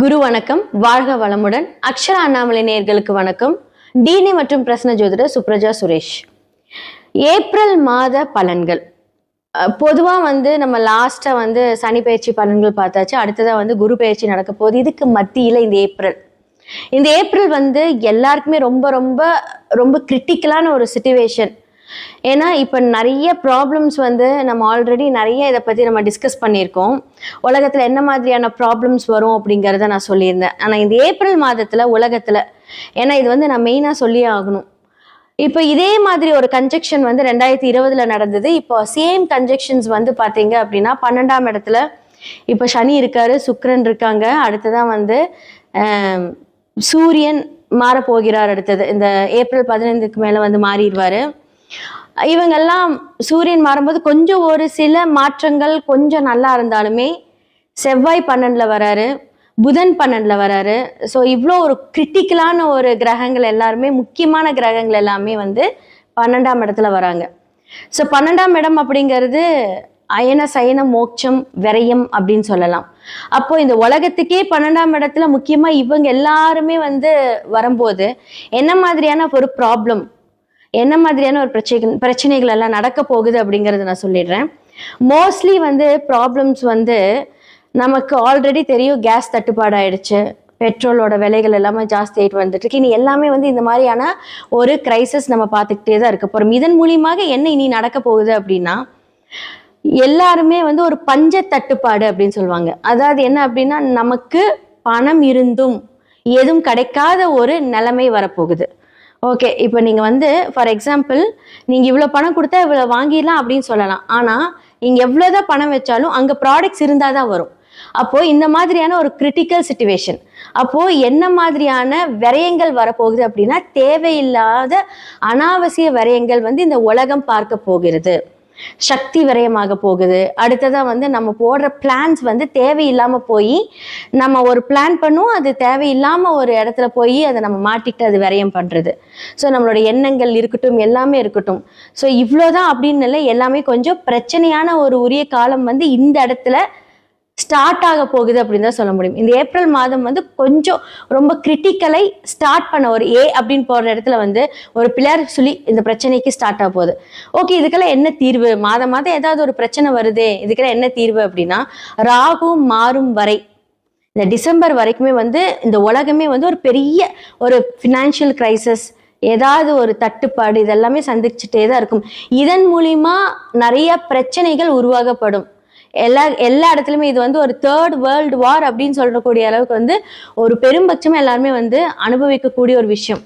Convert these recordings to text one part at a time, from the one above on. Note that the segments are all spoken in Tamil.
குரு வணக்கம், வாழ்க வளமுடன். அக்ஷரா அண்ணாமலை நேயர்களுக்கு வணக்கம். டிஎன்ஏ மற்றும் பிரசன்ன ஜோதிடர் சுப்ரஜா சுரேஷ். ஏப்ரல் மாத பலன்கள் பொதுவா நம்ம லாஸ்டா சனி பயிற்சி பலன்கள் பார்த்தாச்சு. அடுத்ததா குரு பயிற்சி நடக்க போகுது. இதுக்கு மத்தியில இந்த ஏப்ரல் எல்லாருக்குமே ரொம்ப ரொம்ப ரொம்ப கிரிட்டிக்கலான ஒரு சிச்சுவேஷன். ஏன்னா இப்போ நிறைய ப்ராப்ளம்ஸ் நம்ம ஆல்ரெடி நிறைய இதை பற்றி நம்ம டிஸ்கஸ் பண்ணியிருக்கோம். உலகத்தில் என்ன மாதிரியான ப்ராப்ளம்ஸ் வரும் அப்படிங்கிறத நான் சொல்லியிருந்தேன். ஆனால் இந்த ஏப்ரல் மாதத்தில் உலகத்தில், ஏன்னா இது நான் மெயினாக சொல்லியே ஆகணும். இப்போ இதே மாதிரி ஒரு கன்ஜெக்ஷன் 2020 நடந்தது. இப்போ சேம் கன்ஜெக்ஷன்ஸ் பார்த்தீங்க அப்படின்னா 12ஆம் இடத்துல இப்போ சனி இருக்காரு, சுக்கிரன் இருக்காங்க. அடுத்ததான் சூரியன் மாறப்போகிறார். அடுத்தது இந்த ஏப்ரல் 15க்கு மேலே மாறிடுவார். இவங்கெல்லாம் சூரியன் மாறும்போது கொஞ்சம் ஒரு சில மாற்றங்கள் கொஞ்சம் நல்லா இருந்தாலுமே செவ்வாய் 12ல் வராரு, புதன் 12ல் வராரு. ஸோ இவ்வளோ ஒரு கிரிட்டிக்கலான ஒரு கிரகங்கள் எல்லாருமே, முக்கியமான கிரகங்கள் எல்லாமே 12ஆம் இடத்துல வராங்க. ஸோ 12ஆம் இடம் அப்படிங்கிறது அயன சயன மோட்சம் விரயம் அப்படின்னு சொல்லலாம். அப்போ இந்த உலகத்துக்கே 12ஆம் இடத்துல முக்கியமா இவங்க எல்லாருமே வரும்போது என்ன மாதிரியான ஒரு ப்ராப்ளம், என்ன மாதிரியான ஒரு பிரச்சனைகள் எல்லாம் நடக்க போகுது அப்படிங்கறத நான் சொல்லிடுறேன். மோஸ்ட்லி ப்ராப்ளம்ஸ் நமக்கு ஆல்ரெடி தெரியும். கேஸ் தட்டுப்பாடு ஆயிடுச்சு, பெட்ரோலோட விலைகள் எல்லாமே ஜாஸ்தி ஆயிட்டு வந்துட்டு இருக்கு. இனி எல்லாமே இந்த மாதிரியான ஒரு கிரைசிஸ் நம்ம பார்த்துக்கிட்டே தான் இருக்க போறோம். இதன் மூலியமாக என்ன இனி நடக்க போகுது அப்படின்னா, எல்லாருமே ஒரு பஞ்ச தட்டுப்பாடு அப்படின்னு சொல்லுவாங்க. அதாவது என்ன அப்படின்னா, நமக்கு பணம் இருந்தும் எதுவும் கிடைக்காத ஒரு நிலைமை வரப்போகுது. ஓகே, இப்போ நீங்கள் ஃபார் எக்ஸாம்பிள் நீங்கள் இவ்வளோ பணம் கொடுத்தா இவ்வளோ வாங்கிடலாம் அப்படின்னு சொல்லலாம். ஆனால் நீங்கள் எவ்வளோதான் பணம் வச்சாலும் அங்கே ப்ராடக்ட்ஸ் இருந்தால் தான் வரும். அப்போது இந்த மாதிரியான ஒரு கிரிட்டிக்கல் சிச்சுவேஷன். அப்போது என்ன மாதிரியான விரயங்கள் வரப்போகுது அப்படின்னா, தேவையில்லாத அனாவசிய விரயங்கள் இந்த உலகம் பார்க்க போகிறது. சக்தி விரயமாக போகுது. அடுத்ததா நம்ம போடுற பிளான்ஸ் தேவையில்லாம போய், நம்ம ஒரு பிளான் பண்ணுவோம், அது தேவையில்லாம ஒரு இடத்துல போய் அதை நம்ம மாட்டிக்கிட்டு அது விரயம் பண்றது. ஸோ நம்மளோட எண்ணங்கள் இருக்கட்டும், எல்லாமே இருக்கட்டும். ஸோ இவ்வளோதான் அப்படின்னு இல்லை, எல்லாமே கொஞ்சம் பிரச்சனையான ஒரு உரிய காலம் இந்த இடத்துல ஸ்டார்ட் ஆக போகுது அப்படின்னு தான் சொல்ல முடியும். இந்த ஏப்ரல் மாதம் கொஞ்சம் ரொம்ப கிரிட்டிக்கலை ஸ்டார்ட் பண்ண ஒரு அப்படின்னு போற இடத்துல ஒரு பிள்ளையார் சொல்லி இந்த பிரச்சனைக்கு ஸ்டார்ட் ஆக போகுது. ஓகே, இதுக்கெல்லாம் என்ன தீர்வு? மாதம் ஏதாவது ஒரு பிரச்சனை வருதே, இதுக்கெல்லாம் என்ன தீர்வு அப்படின்னா, ராகு மாறும் வரை இந்த டிசம்பர் வரைக்குமே இந்த உலகமே ஒரு பெரிய ஒரு ஃபினான்ஷியல் கிரைசிஸ், ஏதாவது ஒரு தட்டுப்பாடு இதெல்லாமே சந்திச்சுட்டே தான் இருக்கும். இதன் மூலியமா நிறைய பிரச்சனைகள் உருவாகப்படும். எல்லா இடத்துலையுமே இது ஒரு தேர்ட் வேர்ல்டு வார் அப்படின்னு சொல்லக்கூடிய அளவுக்கு ஒரு பெரும்பட்சமா எல்லாருமே அனுபவிக்கக்கூடிய ஒரு விஷயம்.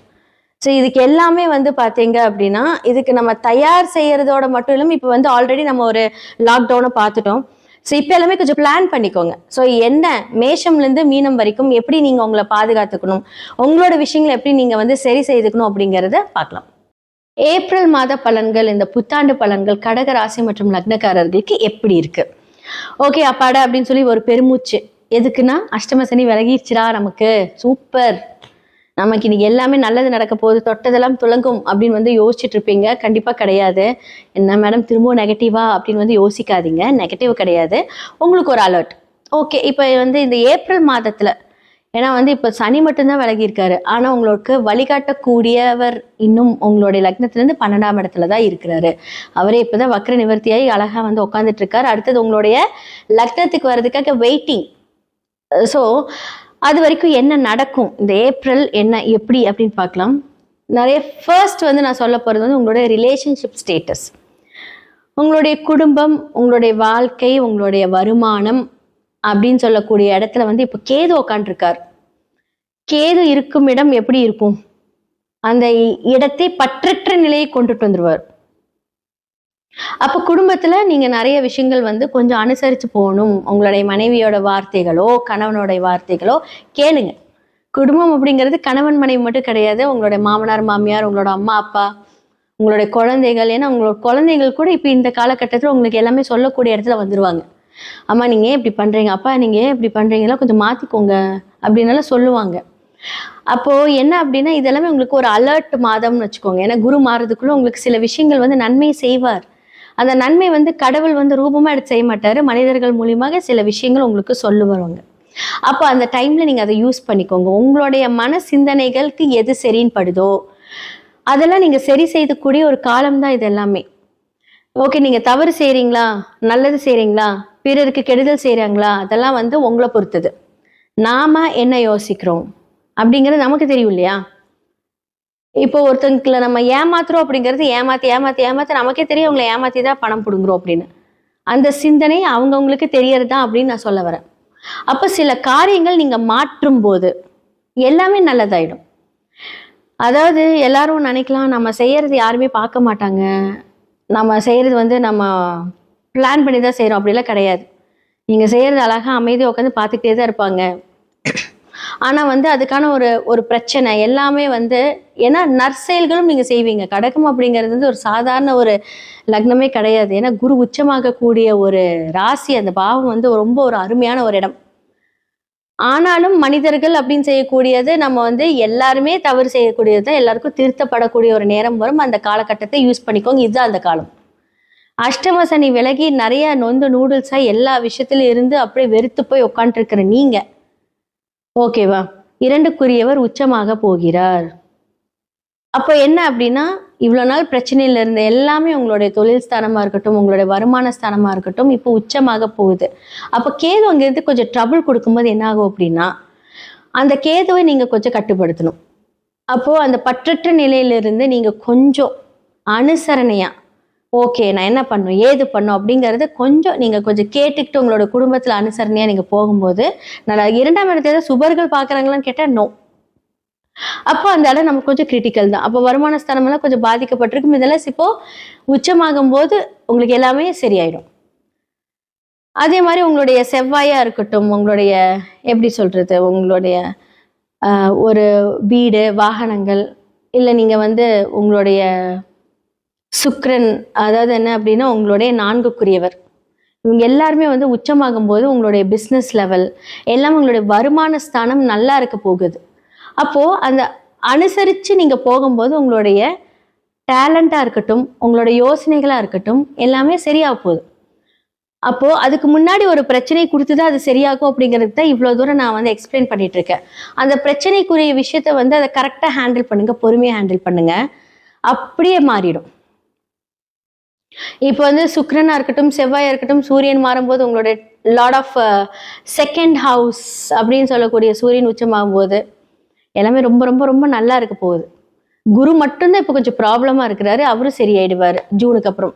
ஸோ இதுக்கு எல்லாமே பார்த்தீங்க அப்படின்னா, இதுக்கு நம்ம தயார் செய்யறதோட மட்டும் இல்லாமல் இப்போ ஆல்ரெடி நம்ம ஒரு லாக்டவுனை பார்த்துட்டோம். ஸோ இப்போ எல்லாமே கொஞ்சம் பிளான் பண்ணிக்கோங்க. ஸோ என்ன மேஷம்லேருந்து மீனம் வரைக்கும் எப்படி நீங்கள் உங்களை பாதுகாத்துக்கணும், உங்களோட விஷயங்களை எப்படி நீங்கள் சரி செய்துக்கணும் அப்படிங்கிறத பார்க்கலாம். ஏப்ரல் மாத பலன்கள், இந்த புத்தாண்டு பலன்கள் கடக ராசி மற்றும் லக்னக்காரர்களுக்கு எப்படி இருக்கு? ஓகே, அப்பாடா அப்படின்னு சொல்லி ஒரு பெருமூச்சு. எதுக்குன்னா, அஷ்டம சனி விலகிடுச்சுடா, நமக்கு சூப்பர், நமக்கு இன்னைக்கு எல்லாமே நல்லது நடக்க போகுது, தொட்டதெல்லாம் துலங்கும் அப்படின்னு யோசிச்சுட்டு இருப்பீங்க. கண்டிப்பா கிடையாது. என்ன மேடம் திரும்பவும் நெகட்டிவா அப்படின்னு யோசிக்காதீங்க. நெகட்டிவ் கிடையாது, உங்களுக்கு ஒரு அலர்ட். ஓகே, இப்போ இந்த ஏப்ரல் மாதத்துல, ஏன்னா இப்போ சனி மட்டும்தான் விலகி இருக்காரு. ஆனா உங்களுக்கு வழிகாட்டக்கூடியவர் இன்னும் உங்களுடைய லக்னத்திலிருந்து 12ஆம் இடத்துல தான் இருக்கிறாரு. அவரே இப்பதான் வக்ர நிவர்த்தியாகி அழகா உட்காந்துட்டு இருக்காரு. அடுத்தது உங்களுடைய லக்னத்துக்கு வர்றதுக்காக வெயிட்டிங். ஸோ அது வரைக்கும் என்ன நடக்கும், இந்த ஏப்ரல் என்ன எப்படி அப்படின்னு பார்க்கலாம். நிறைய ஃபர்ஸ்ட் நான் சொல்ல போறது உங்களுடைய ரிலேஷன்ஷிப் ஸ்டேட்டஸ், உங்களுடைய குடும்பம், உங்களுடைய வாழ்க்கை, உங்களுடைய வருமானம் அப்படின்னு சொல்லக்கூடிய இடத்துல இப்போ கேது உட்காந்துருக்கார். கேது இருக்கும் இடம் எப்படி இருக்கும்? அந்த இடத்தை பற்றற்ற நிலையை கொண்டுட்டு வந்துருவார். அப்ப குடும்பத்துல நீங்க நிறைய விஷயங்கள் கொஞ்சம் அனுசரிச்சு போகணும். உங்களுடைய மனைவியோட வார்த்தைகளோ கணவனுடைய வார்த்தைகளோ கேளுங்க. குடும்பம் அப்படிங்கிறது கணவன் மனைவி மட்டும் கிடையாது. உங்களுடைய மாமனார் மாமியார், உங்களோட அம்மா அப்பா, உங்களுடைய குழந்தைகள். ஏன்னா உங்களோட குழந்தைகள் கூட இப்ப இந்த காலகட்டத்துல உங்களுக்கு எல்லாமே சொல்லக்கூடிய இடத்துல வந்துருவாங்க. அம்மா நீங்க ஏன் இப்படி பண்றீங்க, அப்பா நீங்க ஏன் இப்படி பண்றீங்களா, கொஞ்சம் மாத்திக்கோங்க அப்படின்னு சொல்லுவாங்க. அப்போ என்ன அப்படின்னா, இதெல்லாமே உங்களுக்கு ஒரு அலர்ட் மாதம்னு வச்சுக்கோங்க. ஏன்னா குரு மாறதுக்குள்ள உங்களுக்கு சில விஷயங்கள் நன்மை செய்வார். அந்த நன்மை கடவுள் ரூபமா எடுத்து செய்ய மாட்டாரு, மனிதர்கள் மூலியமாக சில விஷயங்கள் உங்களுக்கு சொல்லுவாங்க. அப்போ அந்த டைம்ல நீங்க அதை யூஸ் பண்ணிக்கோங்க. உங்களுடைய மன சிந்தனைகளுக்கு எது சரின்னு படுதோ அதெல்லாம் நீங்க சரி செய்யக்கூடிய ஒரு காலம் தான் இது எல்லாமே. ஓகே, நீங்க தவறு செய்றீங்களா, நல்லது செய்றீங்களா, பிறருக்கு கெடுதல் செய்றாங்களா, அதெல்லாம் வந்து உங்களை பொறுத்தது. நாம என்ன யோசிக்கிறோம் அப்படிங்கிறது நமக்கு தெரியும் இல்லையா? இப்போ ஒருத்தங்கள நம்ம ஏமாத்துறோம் அப்படிங்கிறது ஏமாத்தி ஏமாத்தி ஏமாத்தி நமக்கே தெரியும் அவங்களை ஏமாத்தி தான் பணம் பிடுங்குறோம் அப்படின்னு. அந்த சிந்தனை அவங்கவுங்களுக்கு தெரியறதா அப்படின்னு நான் சொல்ல வரேன். அப்ப சில காரியங்கள் நீங்க மாற்றும் போது எல்லாமே நல்லதாயிடும். அதாவது எல்லாரும் நினைக்கலாம் நம்ம செய்யறது யாருமே பார்க்க மாட்டாங்க, நம்ம செய்யறது வந்து நம்ம பிளான் பண்ணி தான் செய்றோம். அப்படிலாம் கிடையாது. நீங்க செய்யறது அழகா அமைதியா உட்காந்து பார்த்துக்கிட்டே தான் இருப்பாங்க. ஆனா வந்து அதுக்கான ஒரு ஒரு பிரச்சனை எல்லாமே வந்து ஏன்னா நற்செயல்களும் நீங்க செய்வீங்க. கடகம் அப்படிங்கிறது வந்து ஒரு சாதாரண ஒரு லக்னமே கிடையாது. ஏன்னா குரு உச்சமாகக்கூடிய ஒரு ராசி, அந்த பாவம் வந்து ரொம்ப ஒரு அருமையான ஒரு இடம். ஆனாலும் மனிதர்கள் அப்படின்னு செய்யக்கூடியது நம்ம வந்து எல்லாருமே தவறு செய்யக்கூடியது தான், எல்லாருக்கும் திருத்தப்படக்கூடிய ஒரு நேரம் வரும். அந்த காலகட்டத்தை யூஸ் பண்ணிக்கோங்க. இதுதான் அந்த காலம். அஷ்டம சனி விலகி நிறைய நொந்து நூடுல்ஸா எல்லா விஷயத்திலும் இருந்து அப்படியே வெறுத்து போய் உட்காந்துருக்கிற நீங்க ஓகேவா, 2க்குரியவர் உச்சமாக போகிறார். அப்போ என்ன அப்படின்னா இவ்வளவு நாள் பிரச்சனையில இருந்த எல்லாமே உங்களுடைய தொழில் ஸ்தானமா இருக்கட்டும், உங்களுடைய வருமான ஸ்தானமா இருக்கட்டும், இப்போ உச்சமாக போகுது. அப்போ கேது அங்கிருந்து கொஞ்சம் ட்ரபிள் கொடுக்கும்போது என்ன ஆகும் அப்படின்னா அந்த கேதுவை நீங்க கொஞ்சம் கட்டுப்படுத்தணும். அப்போ அந்த பற்றற்ற நிலையிலிருந்து நீங்க கொஞ்சம் அனுசரணையா ஓகே நான் என்ன பண்ணும் ஏது பண்ணும் அப்படிங்கறது கொஞ்சம் நீங்க கொஞ்சம் கேட்டுக்கிட்டு உங்களோட குடும்பத்துல அனுசரணையா நீங்க போகும்போது நல்லா. 2ஆம் இடத்துல சுபர்கள் பாக்குறாங்களான்னு கேட்டா நோ. அப்போ அந்த இடம் நமக்கு கொஞ்சம் கிரிட்டிக்கல் தான். அப்போ வருமான ஸ்தானம் எல்லாம் கொஞ்சம் பாதிக்கப்பட்டிருக்கும். இதெல்லாம் இப்போ உச்சமாகும் போது உங்களுக்கு எல்லாமே சரியாயிடும். அதே மாதிரி உங்களுடைய செவ்வாயா இருக்கட்டும், உங்களுடைய எப்படி சொல்றது, உங்களுடைய ஒரு வீடு வாகனங்கள், இல்லை நீங்க வந்து உங்களுடைய சுக்கிரன், அதாவது என்ன அப்படின்னா உங்களுடைய 4க்குரியவர், இவங்க எல்லாருமே வந்து உச்சமாகும் போது உங்களுடைய பிஸ்னஸ் லெவல் எல்லாம் உங்களுடைய வருமான ஸ்தானம் நல்லா இருக்க போகுது. அப்போ அந்த அனுசரிச்சு நீங்க போகும்போது உங்களுடைய டேலண்டா இருக்கட்டும், உங்களுடைய யோசனைகளா இருக்கட்டும் எல்லாமே சரியாக போகுது. அப்போ அதுக்கு முன்னாடி ஒரு பிரச்சனை கொடுத்துதான் அது சரியாகும் அப்படிங்கிறது தான் இவ்வளவு தூரம் நான் வந்து எக்ஸ்பிளைன் பண்ணிட்டு இருக்கேன். அந்த பிரச்சனைக்குரிய விஷயத்த வந்து அதை கரெக்டா ஹேண்டில் பண்ணுங்க, பொறுமையா ஹேண்டில் பண்ணுங்க, அப்படியே மாறிடும். இப்போ வந்து சுக்கிரனா இருக்கட்டும், செவ்வாயா இருக்கட்டும், சூரியன் மாறும்போது உங்களுடைய லார்ட் ஆஃப் செகண்ட் ஹவுஸ் அப்படின்னு சொல்லக்கூடிய சூரியன் உச்சமாகும் போது எல்லாமே ரொம்ப ரொம்ப ரொம்ப நல்லா இருக்க போகுது. குரு மட்டும்தான் இப்போ கொஞ்சம் ப்ராப்ளமா இருக்கிறாரு, அவரும் சரியாயிடுவாரு ஜூனுக்கு அப்புறம்.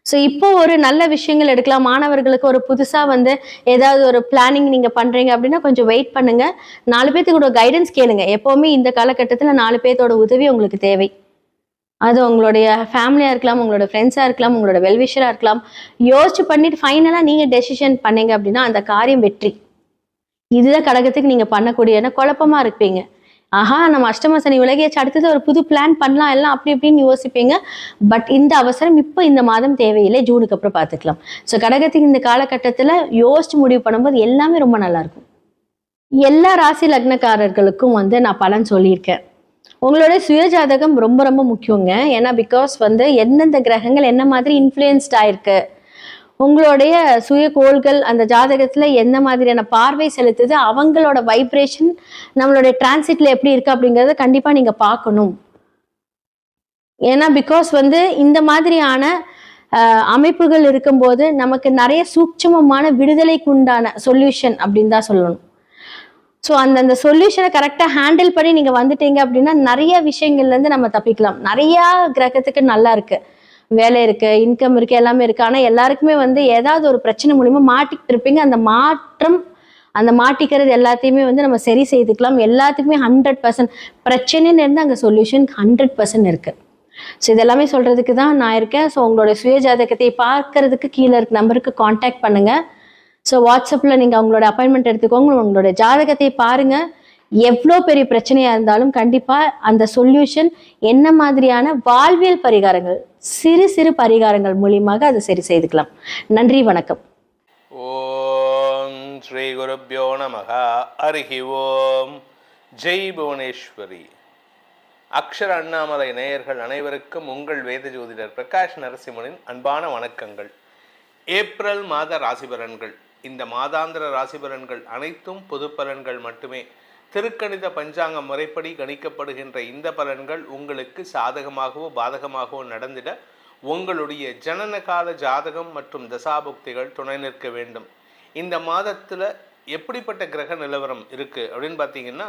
ஸோ இப்போ ஒரு நல்ல விஷயங்கள் எடுக்கலாம். மாணவர்களுக்கு ஒரு புதுசா வந்து ஏதாவது ஒரு பிளானிங் நீங்க பண்றீங்க அப்படின்னா கொஞ்சம் வெயிட் பண்ணுங்க. 4 பேர்த்துக்கூட கைடன்ஸ் கேளுங்க. எப்பவுமே இந்த காலகட்டத்தில் 4 பேர்த்தோட உதவி உங்களுக்கு தேவை. அது உங்களுடைய ஃபேமிலியா இருக்கலாம், உங்களோட ஃப்ரெண்ட்ஸா இருக்கலாம், உங்களோட வெல்விஷரா இருக்கலாம். யோசிச்சு பண்ணிட்டு ஃபைனலா நீங்க டெசிஷன் பண்ணீங்க அப்படின்னா அந்த காரியம் வெற்றி. இதுதான் கடகத்துக்கு நீங்க பண்ணக்கூடிய குழப்பமா இருப்பீங்க. ஆஹா நம்ம அஷ்டம சனி விலகியாச்சு, அடுத்தது ஒரு புது பிளான் பண்ணலாம் எல்லாம் அப்படி இப்படின்னு யோசிப்பீங்க. பட் இந்த அவசரம் இப்போ இந்த மாதம் தேவையில்லை, ஜூனுக்கு அப்புறம் பார்த்துக்கலாம். ஸோ கடகத்துக்கு இந்த காலகட்டத்தில் யோசிச்சு முடிவு பண்ணும்போது எல்லாமே ரொம்ப நல்லா இருக்கும். எல்லா ராசி லக்னக்காரர்களுக்கும் வந்து நான் பலன் சொல்லியிருக்கேன். உங்களோட சுயஜாதகம் ரொம்ப ரொம்ப முக்கியங்க. ஏன்னா பிகாஸ் வந்து எந்தெந்த கிரகங்கள் என்ன மாதிரி இன்ஃப்ளூயன்ஸ்ட் ஆயிருக்கு, உங்களுடைய சுய கோள்கள் அந்த ஜாதகத்துல என்ன மாதிரியான பார்வை செலுத்துது, அவங்களோட வைப்ரேஷன் நம்மளுடைய டிரான்சிட்ல எப்படி இருக்கு அப்படிங்கறத கண்டிப்பா நீங்க பார்க்கணும். ஏன்னா பிகாஸ் வந்து இந்த மாதிரியான அமைப்புகள் இருக்கும்போது நமக்கு நிறைய சூட்சமமான விடுதலைக்கு உண்டான சொல்யூஷன் அப்படின்னு தான் சொல்லணும். ஸோ அந்த சொல்யூஷனை கரெக்டாக ஹேண்டில் பண்ணி நீங்க வந்துட்டீங்க அப்படின்னா நிறைய விஷயங்கள்ல இருந்து நம்ம தப்பிக்கலாம். நிறைய கிரகத்துக்கு நல்லா இருக்கு, வேலை இருக்கு, இன்கம் இருக்கு, எல்லாமே இருக்கு. ஆனா எல்லாருக்குமே வந்து ஏதாவது ஒரு பிரச்சனை மூலியமா மாட்டிக்கிட்டு இருப்பீங்க. அந்த மாற்றம், அந்த மாட்டிக்கிறது எல்லாத்தையுமே வந்து நம்ம சரி செய்துக்கலாம். எல்லாத்துக்குமே 100% பிரச்சனைன்னு இருந்து அங்கே சொல்யூஷன் 100% இருக்கு. ஸோ இதெல்லாமே சொல்றதுக்கு தான் நான் இருக்கேன். ஸோ உங்களோட சுய ஜாதகத்தை பார்க்கறதுக்கு கீழே இருக்க நம்பருக்கு காண்டாக்ட் பண்ணுங்க. ஸோ வாட்ஸ்அப்பில் நீங்கள் உங்களோட அப்பாயின்மெண்ட் எடுத்துக்கோங்க, உங்களோட ஜாதகத்தை பாருங்க. எவ்வளோ பெரிய பிரச்சனையா இருந்தாலும் கண்டிப்பா அந்த சொல்யூஷன் என்ன மாதிரியான வாழ்வியல் பரிகாரங்கள், சிறு சிறு பரிகாரங்கள் மூலியமாக அதை சரி செய்துக்கலாம். நன்றி, வணக்கம். ஓம் ஸ்ரீ குருப்யோ நமஹ. ஹரிஹி ஓம். ஜெய் புவனேஸ்வரி. அக்ஷர அண்ணாமலை நேயர்கள் அனைவருக்கும் உங்கள் வேத ஜோதிடர் பிரகாஷ் நரசிம்மனின் அன்பான வணக்கங்கள். ஏப்ரல் மாத ராசி பலன்கள் இந்த மாதாந்திர ராசி பலன்கள் அனைத்தும் பொது பலன்கள் மட்டுமே. திருக்கணித பஞ்சாங்க முறைப்படி கணிக்கப்படுகின்ற இந்த பலன்கள் உங்களுக்கு சாதகமாகவோ பாதகமாகவோ நடந்திட உங்களுடைய ஜனன கால ஜாதகம் மற்றும் தசாபுக்திகள் துணை நிற்க வேண்டும். இந்த மாதத்தில் எப்படிப்பட்ட கிரக நிலவரம் இருக்குது அப்படின்னு பார்த்தீங்கன்னா,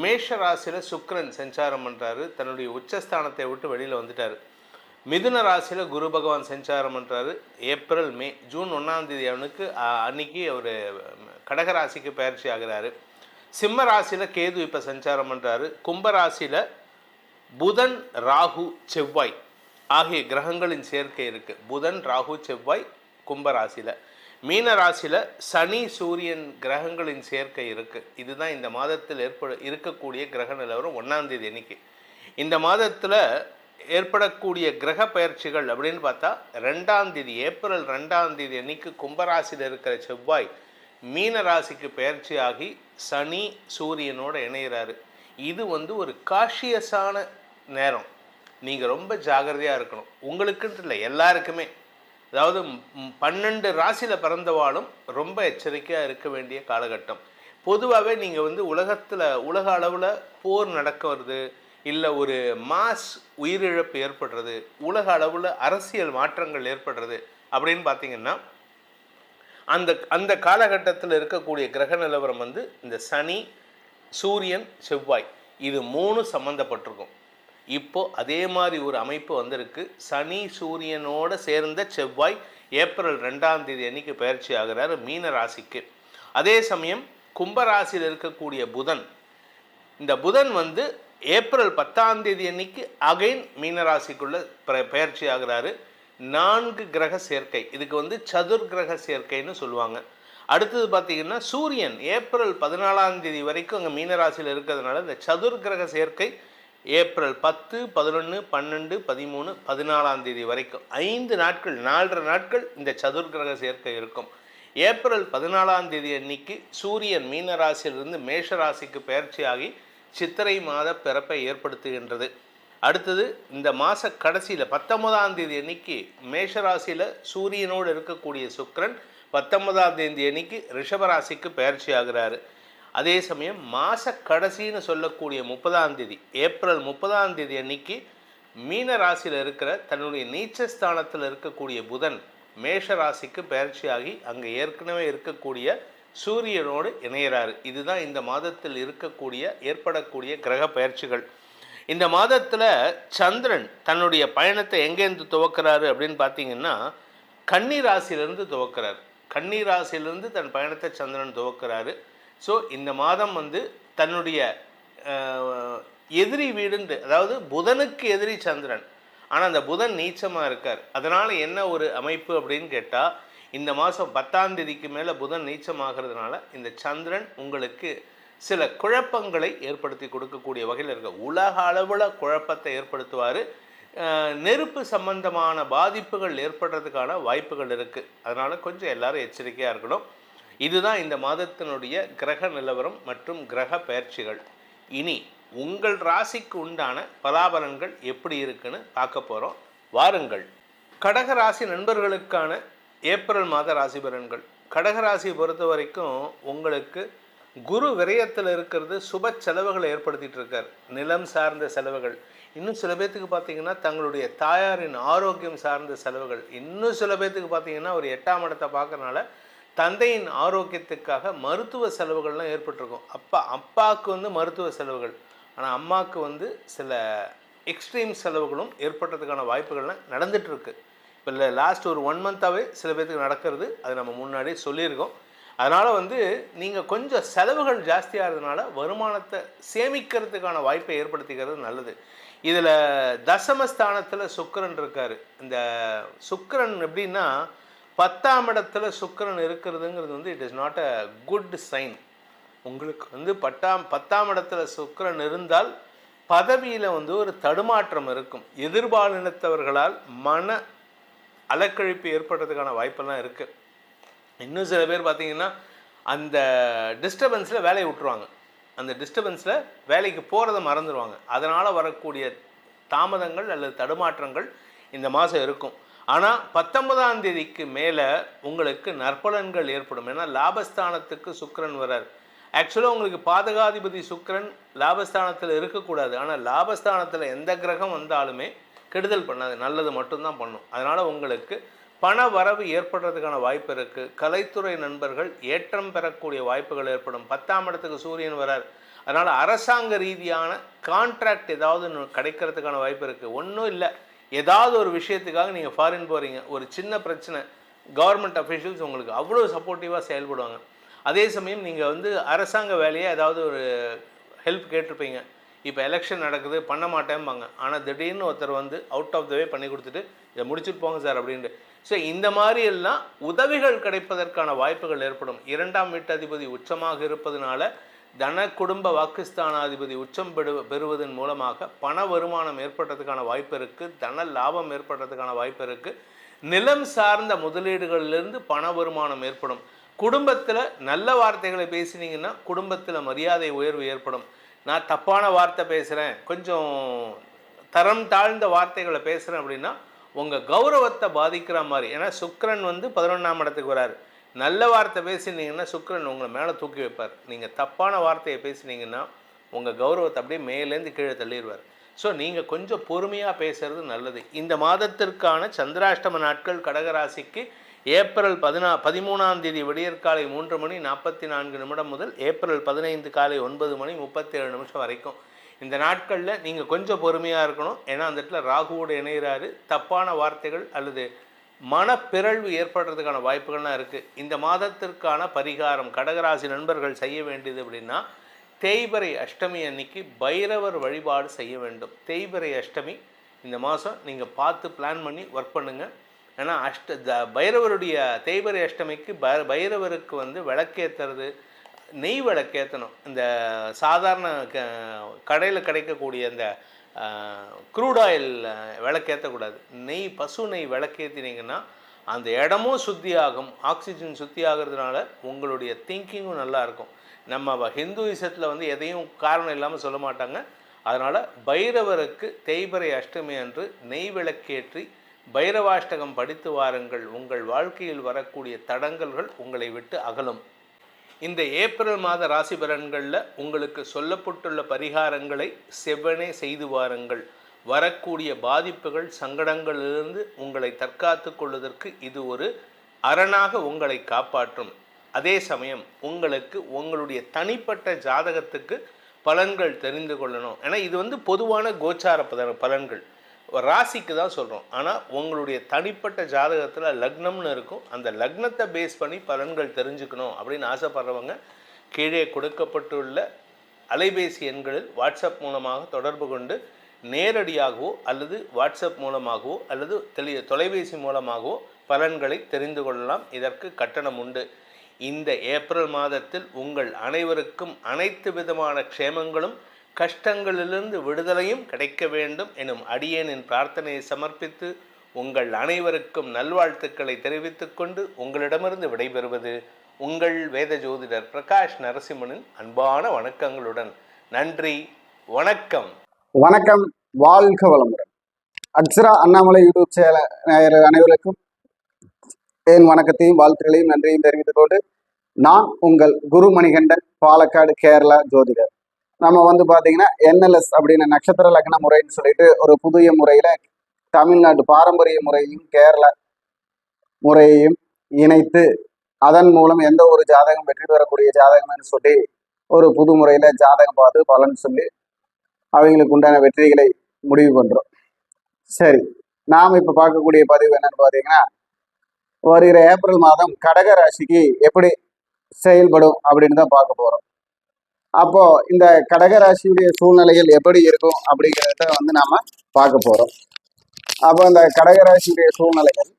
மேஷ ராசியில் சுக்கிரன் சஞ்சாரம் பண்ணுறாரு, தன்னுடைய உச்சஸ்தானத்தை விட்டு வெளியில் வந்துட்டார். மிதுன ராசியில் குரு பகவான் சஞ்சாரம் பண்ணுறாரு. ஏப்ரல் மே ஜூன் 1ஆம் தேதி அவனுக்கு அன்னைக்கு அவர் கடகராசிக்கு பயிற்சி ஆகிறாரு. சிம்ம ராசியில் கேது இப்போ சஞ்சாரம் பண்ணுறாரு. கும்பராசியில் புதன் ராகு செவ்வாய் ஆகிய கிரகங்களின் சேர்க்கை இருக்குது. புதன் ராகு செவ்வாய் கும்பராசியில். மீன ராசியில் சனி சூரியன் கிரகங்களின் சேர்க்கை இருக்குது. இதுதான் இந்த மாதத்தில் இருக்கக்கூடிய கிரக நிலவரம் 1ஆம் தேதி அன்னைக்கு. இந்த மாதத்தில் ஏற்படக்கூடிய கிரக பயிற்சிகள் அப்படின்னு பார்த்தா 2ஆம் தேதி ஏப்ரல் 2ஆம் தேதி அன்னைக்கு கும்பராசியில் இருக்கிற செவ்வாய் மீன ராசிக்கு பயிற்சி ஆகி சனி சூரியனோட இணைகிறாரு. இது ஒரு காஷியஸான நேரம். நீங்கள் ரொம்ப ஜாகிரதையாக இருக்கணும். உங்களுக்குன்ட்டு இல்லை, எல்லாருக்குமே. அதாவது 12 ராசியில் பிறந்தவாளும் ரொம்ப எச்சரிக்கையாக இருக்க வேண்டிய காலகட்டம். பொதுவாகவே நீங்கள் உலக அளவில் போர் நடக்க வருது, இல்லை ஒரு மாஸ் உயிரிழப்பு ஏற்படுறது, உலக அளவில் அரசியல் மாற்றங்கள் ஏற்படுறது அப்படின்னு பார்த்தீங்கன்னா அந்த காலகட்டத்தில் இருக்கக்கூடிய கிரக நிலவரம் இந்த சனி சூரியன் செவ்வாய் இது 3 சம்மந்தப்பட்டிருக்கும். இப்போது அதே மாதிரி ஒரு அமைப்பு வந்திருக்கு. சனி சூரியனோடு சேர்ந்த செவ்வாய் ஏப்ரல் 2ஆம் தேதி அன்னைக்கு பயிற்சி ஆகிறார் மீன ராசிக்கு. அதே சமயம் கும்பராசியில் இருக்கக்கூடிய புதன், இந்த புதன் ஏப்ரல் 10ஆம் தேதி அன்னைக்கு அகைன் மீனராசிக்குள்ள பயிற்சி ஆகிறாரு. 4 கிரக சேர்க்கை. இதுக்கு சதுர் கிரக சேர்க்கைன்னு சொல்லுவாங்க. அடுத்தது பார்த்தீங்கன்னா சூரியன் ஏப்ரல் 14ஆம் தேதி வரைக்கும் அங்கே மீனராசியில் இருக்கிறதுனால இந்த சதுர் கிரக சேர்க்கை ஏப்ரல் 10, 11, 12, 13, 14ஆம் தேதி வரைக்கும் 5 நாட்கள் 4.5 நாட்கள் இந்த சதுர் கிரக சேர்க்கை இருக்கும். ஏப்ரல் 14ஆம் தேதி அன்னைக்கு சூரியன் மீனராசியிலிருந்து மேஷராசிக்கு பயிற்சி ஆகி சித்திரை மாத பிறப்பை ஏற்படுத்துகின்றது. அடுத்தது இந்த மாத கடைசியில் 19ஆம் தேதி அன்னைக்கு மேஷராசியில் சூரியனோடு இருக்கக்கூடிய சுக்கிரன் 19ஆம் தேதி அன்னைக்கு ரிஷபராசிக்கு பயிற்சி ஆகிறாரு. அதே சமயம் மாத கடைசின்னு சொல்லக்கூடிய 30ஆம் தேதி ஏப்ரல் 30ஆம் தேதி அன்னைக்கு மீன ராசியில் இருக்கிற தன்னுடைய நீச்சஸ்தானத்தில் இருக்கக்கூடிய புதன் மேஷராசிக்கு பயிற்சி ஆகி அங்கே ஏற்கனவே இருக்கக்கூடிய சூரியனோடு இணைகிறாரு. இதுதான் இந்த மாதத்தில் ஏற்படக்கூடிய கிரக பயிற்சிகள். இந்த மாதத்தில் சந்திரன் தன்னுடைய பயணத்தை எங்கேருந்து துவக்கிறாரு அப்படின்னு பார்த்தீங்கன்னா கன்னி ராசியிலிருந்து துவக்கிறார். கன்னி ராசியிலிருந்து தன் பயணத்தை சந்திரன் துவக்கிறாரு. ஸோ இந்த மாதம் தன்னுடைய எதிரி வீடுண்டு, அதாவது புதனுக்கு எதிரி சந்திரன், ஆனால் அந்த புதன் நீச்சமாக இருக்கார். அதனால் என்ன ஒரு அமைப்பு அப்படின்னு கேட்டால், இந்த மாதம் 10ஆம் தேதிக்கு மேலே புதன் நீச்சமாகிறதுனால இந்த சந்திரன் உங்களுக்கு சில குழப்பங்களை ஏற்படுத்தி கொடுக்கக்கூடிய வகையில் இருக்க, உலக அளவில் குழப்பத்தை ஏற்படுத்துவார். நெருப்பு சம்பந்தமான பாதிப்புகள் ஏற்படுறதுக்கான வாய்ப்புகள் இருக்குது. அதனால் கொஞ்சம் எல்லாரும் எச்சரிக்கையாக இருக்கணும். இதுதான் இந்த மாதத்தினுடைய கிரக நிலவரம் மற்றும் கிரக பயிற்சிகள். இனி உங்கள் ராசிக்கு உண்டான பலாபலன்கள் எப்படி இருக்குன்னு பார்க்க போகிறோம். வாருங்கள். கடகராசி நண்பர்களுக்கான ஏப்ரல் மாத ராசி பலன்கள். கடகராசியை பொறுத்த வரைக்கும் உங்களுக்கு குரு விரயத்தில் இருக்கிறது சுப செலவுகளை ஏற்படுத்திகிட்டு இருக்கார். நிலம் சார்ந்த செலவுகள், இன்னும் சில பேர்த்துக்கு பார்த்திங்கன்னா தங்களுடைய தாயாரின் ஆரோக்கியம் சார்ந்த செலவுகள், இன்னும் சில பேர்த்துக்கு பார்த்திங்கன்னா ஒரு 8ஆம் இடத்தை பார்க்கறனால தந்தையின் ஆரோக்கியத்துக்காக மருத்துவ செலவுகள்லாம் ஏற்பட்டிருக்கும். அப்பாவுக்கு மருத்துவ செலவுகள், ஆனால் அம்மாவுக்கு சில எக்ஸ்ட்ரீம் செலவுகளும் ஏற்படுறதுக்கான வாய்ப்புகள்லாம் நடந்துகிட்ருக்கு. இப்போ இல்லை லாஸ்ட் ஒரு 1 மந்த்தாகவே சில பேர்த்துக்கு நடக்கிறது. அது நம்ம முன்னாடியே சொல்லியிருக்கோம். அதனால் நீங்கள் கொஞ்சம் செலவுகள் ஜாஸ்தியாகிறதுனால வருமானத்தை சேமிக்கிறதுக்கான வாய்ப்பை ஏற்படுத்திக்கிறது நல்லது. இதில் தசமஸ்தானத்தில் சுக்கிரன் இருக்கார். இந்த சுக்கிரன் எப்படின்னா 10ஆம் இடத்துல சுக்கிரன் இருக்கிறதுங்கிறது it is not a good sign. உங்களுக்கு 10ஆம் இடத்துல சுக்கிரன் இருந்தால் பதவியில் ஒரு தடுமாற்றம் இருக்கும். எதிர்பாலினத்தவர்களால் மன அலக்கழிப்பு ஏற்படுறதுக்கான வாய்ப்பெல்லாம் இருக்குது. இன்னும் சில பேர் பார்த்திங்கன்னா அந்த டிஸ்டர்பன்ஸில் வேலையை விட்டுருவாங்க. அந்த டிஸ்டர்பன்ஸில் வேலைக்கு போகிறத மறந்துடுவாங்க. அதனால் வரக்கூடிய தாமதங்கள் அல்லது தடுமாற்றங்கள் இந்த மாதம் இருக்கும். ஆனால் 19ஆம் தேதிக்கு மேலே உங்களுக்கு நற்பலன்கள் ஏற்படும். ஏன்னா லாபஸ்தானத்துக்கு சுக்கிரன் வரார். ஆக்சுவலாக உங்களுக்கு பாதகாதிபதி சுக்கிரன் லாபஸ்தானத்தில் இருக்கக்கூடாது. ஆனால் லாபஸ்தானத்தில் எந்த கிரகம் வந்தாலுமே கெடுதல் பண்ணாது, நல்லது மட்டும்தான் பண்ணும். அதனால் உங்களுக்கு பண வரவு ஏற்படுறதுக்கான வாய்ப்பு இருக்குது. கலைத்துறை நண்பர்கள் ஏற்றம் பெறக்கூடிய வாய்ப்புகள் ஏற்படும். 10ஆம் இடத்துக்கு சூரியன் வரார். அதனால் அரசாங்க ரீதியான கான்ட்ராக்ட் ஏதாவது கிடைக்கிறதுக்கான வாய்ப்பு இருக்குது. ஒன்றும் இல்லை, ஏதாவது ஒரு விஷயத்துக்காக நீங்கள் ஃபாரின் போகிறீங்க, ஒரு சின்ன பிரச்சனை, கவர்மெண்ட் அஃபிஷியல்ஸ் உங்களுக்கு அவ்வளோ சப்போர்ட்டிவாக செயல்படுவாங்க. அதே சமயம் நீங்கள் வந்து அரசாங்க வேலையை ஏதாவது ஒரு ஹெல்ப் கேட்டிருப்பீங்க, இப்போ எலெக்ஷன் நடக்குது பண்ண மாட்டேன்பாங்க, ஆனால் திடீர்னு ஒருத்தர் வந்து அவுட் ஆஃப் த வே பண்ணி கொடுத்துட்டு இதை முடிச்சுட்டு போங்க சார் அப்படின்ட்டு. ஸோ இந்த மாதிரி எல்லாம் உதவிகள் கிடைப்பதற்கான வாய்ப்புகள் ஏற்படும். 2ஆம் வீட்டு அதிபதி உச்சமாக இருப்பதனால தன குடும்ப வாக்குஸ்தானாதிபதி உச்சம் பெறுவதன் மூலமாக பண வருமானம் ஏற்படுறதுக்கான வாய்ப்பு இருக்குது. தன லாபம் ஏற்படுறதுக்கான வாய்ப்பு இருக்குது. நிலம் சார்ந்த முதலீடுகளிலிருந்து பண வருமானம் ஏற்படும். குடும்பத்தில் நல்ல வார்த்தைகளை பேசினீங்கன்னா குடும்பத்தில் மரியாதை உயர்வு ஏற்படும். நான் தப்பான வார்த்தை பேசுகிறேன், கொஞ்சம் தரம் தாழ்ந்த வார்த்தைகளை பேசுகிறேன் அப்படின்னா உங்கள் கௌரவத்தை பாதிக்கிற மாதிரி. ஏன்னா சுக்கிரன் வந்து 11ஆம் இடத்துக்கு வராரு. நல்ல வார்த்தை பேசினீங்கன்னா சுக்கிரன் உங்களை மேலே தூக்கி வைப்பார். நீங்கள் தப்பான வார்த்தையை பேசினீங்கன்னா உங்கள் கௌரவத்தை அப்படியே மேலேருந்து கீழே தள்ளிடுவார். ஸோ நீங்கள் கொஞ்சம் பொறுமையாக பேசுகிறது நல்லது. இந்த மாதத்திற்கான சந்திராஷ்டம நாட்கள் கடகராசிக்கு ஏப்ரல் 13ஆம் தேதி விடியற்காலை 3:44 முதல் ஏப்ரல் 15 காலை 9:37 வரைக்கும். இந்த நாட்களில் நீங்கள் கொஞ்சம் பொறுமையாக இருக்கணும். ஏன்னா அந்த இடத்துல ராகுவோடு இணைகிறாரு. தப்பான வார்த்தைகள் அல்லது மனப்பிறழ்வு ஏற்படுறதுக்கான வாய்ப்புகள்லாம் இருக்குது. இந்த மாதத்திற்கான பரிகாரம் கடகராசி நண்பர்கள் செய்ய வேண்டியது அப்படின்னா, தேய்பிறை அஷ்டமி அன்னைக்கு பைரவர் வழிபாடு செய்ய வேண்டும். தேய்பிறை அஷ்டமி இந்த மாதம் நீங்கள் பார்த்து பிளான் பண்ணி ஒர்க் பண்ணுங்கள். ஏன்னா பைரவருடைய தேய்பிறை அஷ்டமிக்கு பைரவருக்கு வந்து விளக்கேற்றுறது, நெய் விளக்கேற்றணும். இந்த சாதாரண கடையில் கிடைக்கக்கூடிய இந்த க்ரூட் ஆயில் விளக்கேற்றக்கூடாது. நெய், பசு நெய் விளக்கேற்றினீங்கன்னா அந்த இடமும் சுத்தியாகும். ஆக்சிஜன் சுத்தி ஆகிறதுனால உங்களுடைய திங்கிங்கும் நல்லாயிருக்கும். நம்ம ஹிந்துயிசத்தில் வந்து எதையும் காரணம் இல்லாமல் சொல்ல மாட்டாங்க. அதனால் பைரவருக்கு தேய்பிறை அஷ்டமி அன்று நெய் விளக்கேற்றி பைரவாஷ்டகம் படித்து வாருங்கள். உங்கள் வாழ்க்கையில் வரக்கூடிய தடங்கல்கள் உங்களை விட்டு அகலும். இந்த ஏப்ரல் மாத ராசி பலன்களில் உங்களுக்கு சொல்லப்பட்டுள்ள பரிகாரங்களை செவ்வனே செய்து வாருங்கள். வரக்கூடிய பாதிப்புகள், சங்கடங்களிலிருந்து உங்களை தற்காத்து கொள்வதற்கு இது ஒரு அரணாக உங்களை காப்பாற்றும். அதே சமயம் உங்களுக்கு உங்களுடைய தனிப்பட்ட ஜாதகத்துக்கு பலன்கள் தெரிந்து கொள்ளணும். ஏன்னா இது வந்து பொதுவான கோச்சார பலன்கள், ராசிக்கு தான் சொல்கிறோம். ஆனால் உங்களுடைய தனிப்பட்ட ஜாதகத்தில் லக்னம்னு இருக்கும். அந்த லக்னத்தை பேஸ் பண்ணி பலன்கள் தெரிஞ்சுக்கணும் அப்படின்னு ஆசைப்படுறவங்க கீழே கொடுக்கப்பட்டுள்ள அலைபேசி எண்களில் வாட்ஸ்அப் மூலமாக தொடர்பு கொண்டு நேரடியாகவோ அல்லது வாட்ஸ்அப் மூலமாகவோ அல்லது தொலைபேசி மூலமாகவோ பலன்களை தெரிந்து கொள்ளலாம். இதற்கு கட்டணம் உண்டு. இந்த ஏப்ரல் மாதத்தில் உங்கள் அனைவருக்கும் அனைத்து விதமான க்ஷேமங்களும் கஷ்டங்களிலிருந்து விடுதலையும் கிடைக்க வேண்டும் எனும் அடியேனின் பிரார்த்தனையை சமர்ப்பித்து உங்கள் அனைவருக்கும் நல்வாழ்த்துக்களை தெரிவித்துக் கொண்டு உங்களிடமிருந்து விடைபெறுவது உங்கள் வேத ஜோதிடர் பிரகாஷ் நரசிம்மனின் அன்பான வணக்கங்களுடன். நன்றி, வணக்கம். வணக்கம், வாழ்க வளமுடன். அக்ஷரா அண்ணாமலை யூடியூப் சேனல் அனைவருக்கும் என் வணக்கத்தையும் வாழ்த்துக்களையும் நன்றியும் தெரிவித்துக் கொண்டு, நான் உங்கள் குரு மணிகண்டன், பாலக்காடு, கேரளா ஜோதிடர். நம்ம வந்து பார்த்தீங்கன்னா NLS அப்படின்னு நட்சத்திர லக்ன முறைன்னு சொல்லிட்டு ஒரு புதிய முறையில் தமிழ்நாட்டு பாரம்பரிய முறையையும் கேரளா முறையையும் இணைத்து அதன் மூலம் எந்த ஒரு ஜாதகம் வெற்றி பெறக்கூடிய ஜாதகம்னு சொல்லி ஒரு புது முறையில் ஜாதகம் பார்த்து பலன் சொல்லி அவங்களுக்கு உண்டான வெற்றிகளை முடிவு பண்ணுறோம். சரி, நாம் இப்போ பார்க்கக்கூடிய பதிவு என்னன்னு பார்த்தீங்கன்னா, வருகிற ஏப்ரல் மாதம் கடக ராசிக்கு எப்படி செயல்படும் அப்படின்னு தான் பார்க்க போகிறோம். அப்போ இந்த கடகராசியுடைய சூழ்நிலைகள் எப்படி இருக்கும் அப்படிங்கிறத வந்து நாம பார்க்க போறோம். அப்போ இந்த கடகராசியுடைய சூழ்நிலைகள்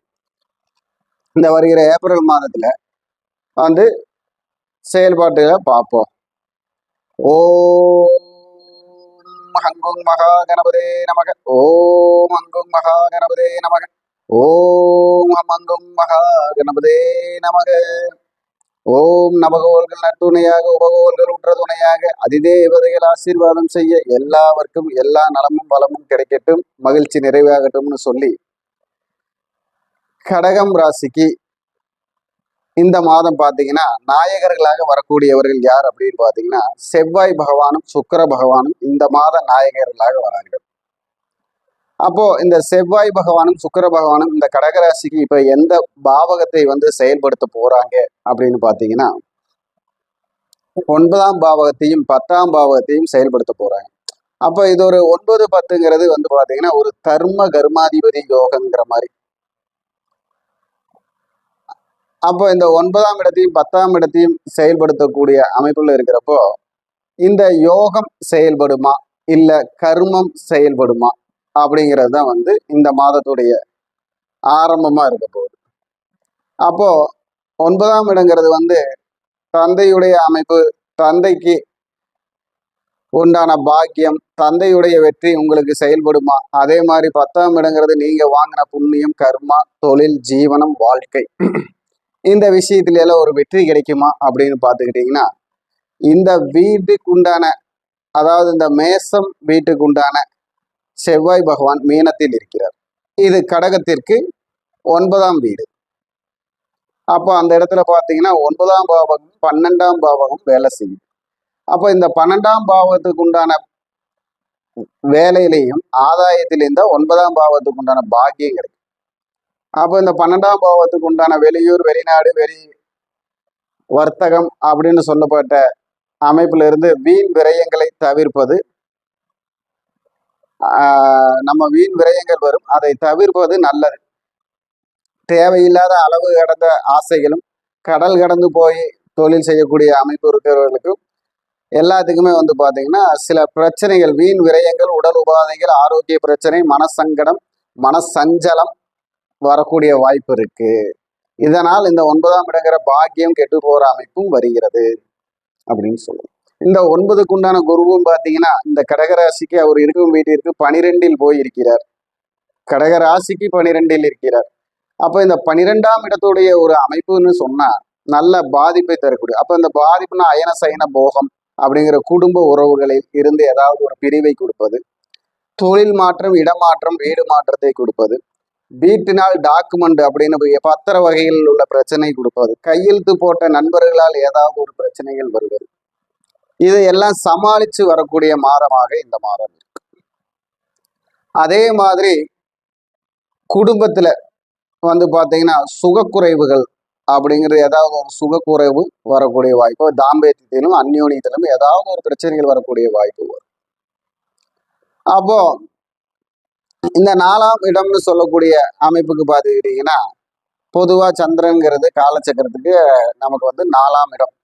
இந்த வருகிற ஏப்ரல் மாதத்துல வந்து செயல்பாட்டுகளை பார்ப்போம். ஓம் ஹங்கும் மகா கணபதே நமக. ஓம் ஹங்கும் மகா கணபதே நமக. ஓம் ஹங்கும் மகா கணபதே நமக. ஓம் நவகோள்கள் நட்டுணையாக உபகோள்கள் உற்ற துணையாக அதிதேவதைகள் ஆசீர்வாதம் செய்ய எல்லாருக்கும் எல்லா நலமும் வளமும் கிடைக்கட்டும், மகிழ்ச்சி நிறைவாகட்டும்னு சொல்லி கடகம் ராசிக்கு இந்த மாதம் பார்த்தீங்கன்னா நாயகர்களாக வரக்கூடியவர்கள் யார் அப்படின்னு பார்த்தீங்கன்னா செவ்வாய் பகவானும் சுக்கிர பகவானும் இந்த மாத நாயகர்களாக வரார்கள். அப்போ இந்த செவ்வாய் பகவானும் சுக்கிர பகவானும் இந்த கடகராசிக்கு இப்ப எந்த பாவகத்தை வந்து செயல்படுத்த போறாங்க அப்படின்னு பார்த்தீங்கன்னா 9ஆம் பாவகத்தையும் 10ஆம் பாவகத்தையும் செயல்படுத்த போறாங்க. அப்போ இது ஒரு 9, 10ங்கிறது வந்து பார்த்தீங்கன்னா ஒரு தர்ம கர்மாதிபதி யோகங்கிற மாதிரி. அப்போ இந்த 9ஆம் இடத்தையும் 10ஆம் இடத்தையும் செயல்படுத்தக்கூடிய அமைப்புல இருக்கிறப்போ இந்த யோகம் செயல்படுமா இல்ல கர்மம் செயல்படுமா அப்படிங்கிறது தான் வந்து இந்த மாதத்துடைய ஆரம்பமா இருக்க போகுது. அப்போ 9ஆம் இடங்கிறது வந்து தந்தையுடைய அமைப்பு, தந்தைக்கு உண்டான பாக்கியம், தந்தையுடைய வெற்றி உங்களுக்கு செயல்படுமா? அதே மாதிரி 10ஆம் இடங்கிறது நீங்க வாங்கின புண்ணியம், கர்மா, தொழில், ஜீவனம், வாழ்க்கை, இந்த விஷயத்துல எல்லாம் ஒரு வெற்றி கிடைக்குமா அப்படின்னு பார்த்துக்கிட்டீங்கன்னா இந்த வீட்டுக்கு உண்டான, அதாவது இந்த மேசம் வீட்டுக்கு உண்டான செவ்வாய் பகவான் மீனத்தில் இருக்கிறார். இது கடகத்திற்கு 9ஆம் வீடு. அப்போ அந்த இடத்துல பார்த்தீங்கன்னா 9ஆம் பாவகம் 12ஆம் பாவகம் வேலை செய்யும். அப்போ இந்த 12ஆம் பாவத்துக்கு உண்டான வேலையிலையும் ஆதாயத்திலையும் தான் 9ஆம் பாவத்துக்கு உண்டான பாக்கியம் கிடைக்கும். அப்போ இந்த 12ஆம் பாவத்துக்கு உண்டான வெளியூர், வெளிநாடு, வர்த்தகம் அப்படின்னு சொல்லப்பட்ட அமைப்புல இருந்து வீண் விரயங்களை தவிர்ப்பது, நம்ம வீண் விரயங்கள் வரும், அதை தவிர்ப்பது நல்லது. தேவையில்லாத அளவு கடந்த ஆசைகளும், கடல் கடந்து போய் தொழில் செய்யக்கூடிய அமைப்பு இருக்கிறவர்களுக்கும் எல்லாத்துக்குமே வந்து பார்த்தீங்கன்னா சில பிரச்சனைகள், வீண் விரயங்கள், உடல் உபாதைகள், ஆரோக்கிய பிரச்சனை, மனசங்கடம், மனசஞ்சலம் வரக்கூடிய வாய்ப்பு இருக்கு. இதனால் இந்த 9ஆம் இடங்கிற பாக்கியம் கெட்டு போற அமைப்பும் வருகிறது அப்படின்னு சொல்லுவோம். இந்த 9க்கு உண்டான குருவும் பார்த்தீங்கன்னா இந்த கடகராசிக்கு அவர் இருக்கும் வீட்டிற்கு 12இல் போய் இருக்கிறார். கடகராசிக்கு 12இல் இருக்கிறார். அப்போ இந்த 12ஆம் இடத்துடைய ஒரு அமைப்புன்னு சொன்னா நல்ல பாதிப்பை தரக்கூடிய, அப்போ இந்த பாதிப்புனா அயன சயன போகம் அப்படிங்கிற குடும்ப உறவுகளில் இருந்து ஏதாவது ஒரு பிரிவை கொடுப்பது, தொழில் மாற்றம், இடமாற்றம், வீடு மாற்றத்தை கொடுப்பது, வீட்டினால் டாக்குமெண்ட் அப்படின்னு பத்திர வகையில் உள்ள பிரச்சனை கொடுப்பது, கையெழுத்து போட்ட நண்பர்களால் ஏதாவது ஒரு பிரச்சனைகள் வருவது, இதையெல்லாம் சமாளித்து வரக்கூடிய மாதமாக இந்த மாதம் இருக்கு. அதே மாதிரி குடும்பத்துல வந்து பார்த்தீங்கன்னா சுகக்குறைவுகள் அப்படிங்கிறது, ஏதாவது ஒரு சுகக்குறைவு வரக்கூடிய வாய்ப்பு, தாம்பத்தியத்திலும் அந்யோன்யத்திலும் ஏதாவது ஒரு பிரச்சனைகள் வரக்கூடிய வாய்ப்பு வரும். அப்போ இந்த 4ஆம் இடம்னு சொல்லக்கூடிய அமைப்புக்கு பார்த்துக்கிட்டீங்கன்னா பொதுவா சந்திரன்கிறது காலச்சக்கரத்துக்கு நமக்கு வந்து 4ஆம் இடம்.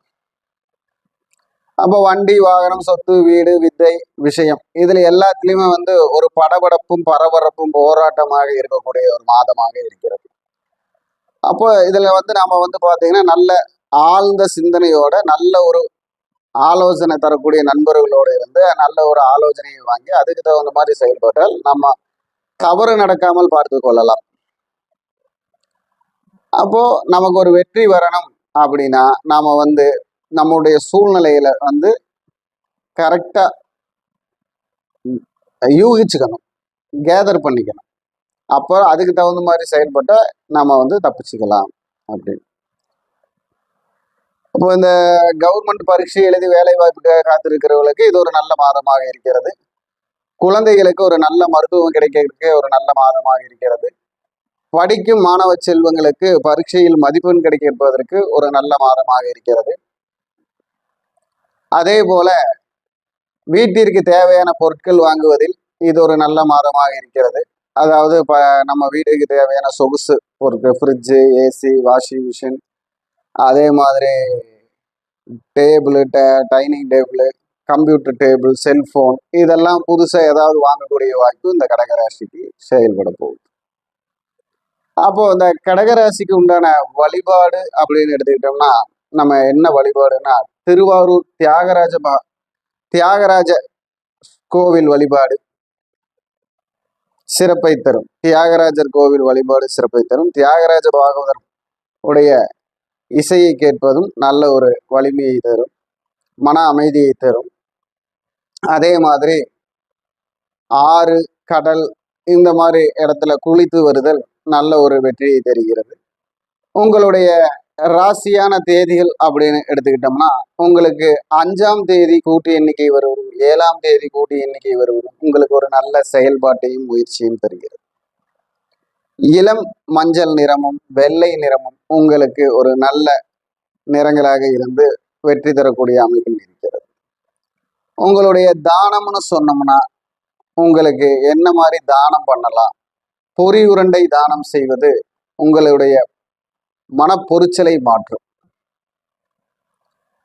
அப்போ வண்டி, வாகனம், சொத்து, வீடு, வித்தை, விஷயம், இதுல எல்லாத்துலயுமே வந்து ஒரு படபடப்பும் பரபரப்பும் போராட்டமாக இருக்கக்கூடிய ஒரு மாதமாக இருக்கிறது. அப்போ இதுல வந்து நாம வந்து பாத்தீங்கன்னா நல்ல ஆழ்ந்த சிந்தனையோட, நல்ல ஒரு ஆலோசனை தரக்கூடிய நண்பர்களோடு இருந்து நல்ல ஒரு ஆலோசனையை வாங்கி அதுக்கு தகுந்த மாதிரி செயல்பட்டால் நம்ம தவறு நடக்காமல் பார்த்து கொள்ளலாம். அப்போ நமக்கு ஒரு வெற்றி வரணும் அப்படின்னா நாம வந்து நம்முடைய சூழ்நிலையில வந்து கரெக்டா யூகிச்சுக்கணும், கேதர் பண்ணிக்கணும். அப்போ அதுக்கு தகுந்த மாதிரி செயல்பட்டா நம்ம வந்து தப்பிச்சுக்கலாம் அப்படின்னு. இப்போ இந்த கவர்மெண்ட் பரீட்சை எழுதி வேலை வாய்ப்புக்காக காத்திருக்கிறவர்களுக்கு இது ஒரு நல்ல மாதமாக இருக்கிறது. குழந்தைகளுக்கு ஒரு நல்ல மருத்துவம் கிடைக்கிறதுக்கு ஒரு நல்ல மாதமாக இருக்கிறது. படிக்கும் மாணவ செல்வங்களுக்கு பரீட்சையில் மதிப்பெண் கிடைப்பதற்கு ஒரு நல்ல மாதமாக இருக்கிறது. அதே போல வீட்டிற்கு தேவையான பொருட்கள் வாங்குவதில் இது ஒரு நல்ல மாதமாக இருக்கிறது. அதாவது நம்ம வீட்டுக்கு தேவையான சொகுசு பொருட்கள், ஃப்ரிட்ஜு, ஏசி, வாஷிங் மிஷின், அதே மாதிரி table, dining table, computer table, cellphone, இதெல்லாம் புதுசாக ஏதாவது வாங்கக்கூடிய வாய்ப்பு இந்த கடகராசிக்கு செயல்பட போகுது. அப்போ இந்த கடகராசிக்கு உண்டான வழிபாடு அப்படின்னு எடுத்துக்கிட்டோம்னா நம்ம என்ன வழிபாடுன்னா திருவாரூர் தியாகராஜ கோவில் வழிபாடு சிறப்பை தரும். தியாகராஜர் கோவில் வழிபாடு சிறப்பை தரும். தியாகராஜ பாகவதர் உடைய இசையை கேட்பதும் நல்ல ஒரு வலிமையை தரும், மன அமைதியை தரும். அதே மாதிரி ஆறு, கடல், இந்த மாதிரி இடத்துல குளித்து வருதல் நல்ல ஒரு வெற்றியை தருகிறது. உங்களுடைய ராசியான தேதிகள் அப்படின்னு எடுத்துக்கிட்டோம்னா உங்களுக்கு 5ஆம் தேதி கூட்டு எண்ணிக்கை வருவதும் 7ஆம் தேதி கூட்டு எண்ணிக்கை வருவதும் உங்களுக்கு ஒரு நல்ல செயல்பாட்டையும் முயற்சியும் தருகிறது. இளம் மஞ்சள் நிறமும் வெள்ளை நிறமும் உங்களுக்கு ஒரு நல்ல நிறங்களாக இருந்து வெற்றி தரக்கூடிய அமைப்பில் இருக்கிறது. உங்களுடைய தானம்னு சொன்னோம்னா உங்களுக்கு என்ன மாதிரி தானம் பண்ணலாம்? பொறி உருண்டை தானம் செய்வது உங்களுடைய மனப்பொரிச்சலை மாற்றும்.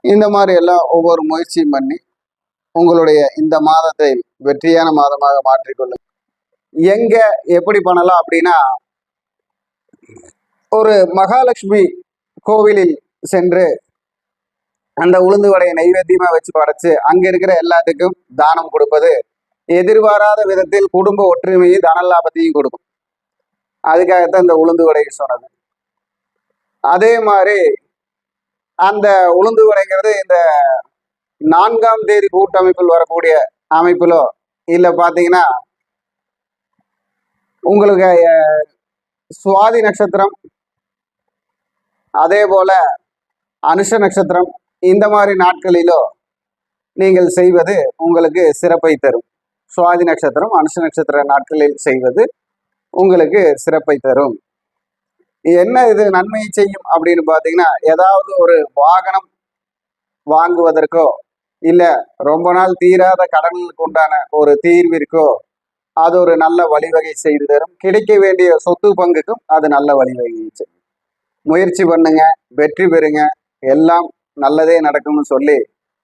இந்த மாதிரி எல்லாம் ஒவ்வொரு முயற்சியும் பண்ணி உங்களுடைய இந்த மாதத்தை வெற்றியான மாதமாக மாற்றிக்கொள்ளும். எங்க எப்படி பண்ணலாம் அப்படின்னா, ஒரு மகாலட்சுமி கோவிலில் சென்று அந்த உளுந்து வடையை நைவேத்தியமா வச்சு படைச்சு அங்க இருக்கிற எல்லாத்துக்கும் தானம் கொடுப்பது எதிர்பாராத விதத்தில் குடும்ப ஒற்றுமையை தன லாபத்தையும் கொடுக்கும். அதுக்காகத்தான் இந்த உளுந்து வடையை சொன்னது. அதே மாதிரி அந்த உளுந்து வடைங்கிறது இந்த 4ஆம் தேதி கூட்டமைப்பில் வரக்கூடிய அமைப்பிலோ இல்லை பார்த்தீங்கன்னா உங்களுக்கு சுவாதி நட்சத்திரம், அதே போல அனுஷ நட்சத்திரம், இந்த மாதிரி நாட்களிலோ நீங்கள் செய்வது உங்களுக்கு சிறப்பை தரும். சுவாதி நட்சத்திரம், அனுஷ நட்சத்திர நாட்களில் செய்வது உங்களுக்கு சிறப்பை தரும். என்ன இது நன்மையை செய்யும் அப்படின்னு பார்த்தீங்கன்னா, ஏதாவது ஒரு வாகனம் வாங்குவதற்கோ இல்லை ரொம்ப நாள் தீராத கடனுக்கு உண்டான ஒரு தீர்விற்கோ அது ஒரு நல்ல வழிவகை செய்து தரும். கிடைக்க வேண்டிய சொத்து பங்குக்கும் அது நல்ல வழிவகை செய்யும். முயற்சி பண்ணுங்க, வெற்றி பெறுங்க, எல்லாம் நல்லதே நடக்கும்னு சொல்லி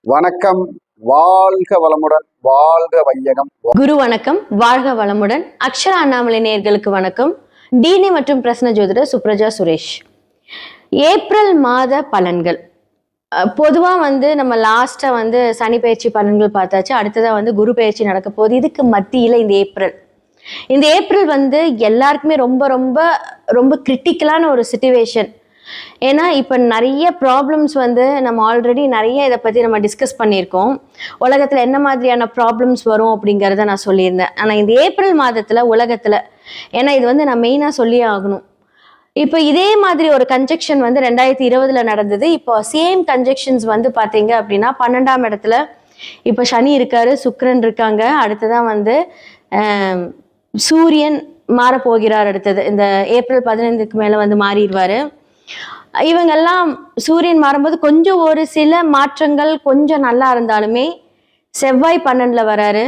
வணக்கம். வாழ்க வளமுடன், வாழ்க வையகம். குரு வணக்கம், வாழ்க வளமுடன். அக்ஷரா அண்ணாமலை நேயர்களுக்கு வணக்கம். டினி மற்றும் பிரசன்ன ஜோதிடர் சுப்ரஜா சுரேஷ். ஏப்ரல் மாத பலன்கள் பொதுவா நம்ம லாஸ்டா சனி பயிற்சி பலன்கள் பார்த்தாச்சு. அடுத்ததா குரு பயிற்சி நடக்க போகுது. இதுக்கு மத்தியில இந்த ஏப்ரல் எல்லாருக்குமே ரொம்ப ரொம்ப ரொம்ப கிரிட்டிக்கலான ஒரு சிச்சுவேஷன். ஏன்னா இப்போ நிறைய ப்ராப்ளம்ஸ் நம்ம ஆல்ரெடி நிறைய இதை பற்றி நம்ம டிஸ்கஸ் பண்ணியிருக்கோம். உலகத்தில் என்ன மாதிரியான ப்ராப்ளம்ஸ் வரும் அப்படிங்கிறத நான் சொல்லியிருந்தேன். ஆனால் இந்த ஏப்ரல் மாதத்தில் உலகத்தில், ஏன்னா இது நான் மெயினாக சொல்லியே ஆகணும். இப்போ இதே மாதிரி ஒரு கன்ஜெக்ஷன் 2020 நடந்தது. இப்போ சேம் கன்ஜெக்ஷன்ஸ் பார்த்தீங்க அப்படின்னா 12ஆம் இடத்துல இப்போ சனி இருக்காரு, சுக்கிரன் இருக்காங்க. அடுத்ததான் சூரியன் மாறப்போகிறார். அடுத்தது இந்த ஏப்ரல் 15க்கு மேலே மாறிடுவார். இவங்கெல்லாம் சூரியன் மாறும்போது கொஞ்சம் ஒரு சில மாற்றங்கள் கொஞ்சம் நல்லா இருந்தாலுமே செவ்வாய் 12ல் வராரு,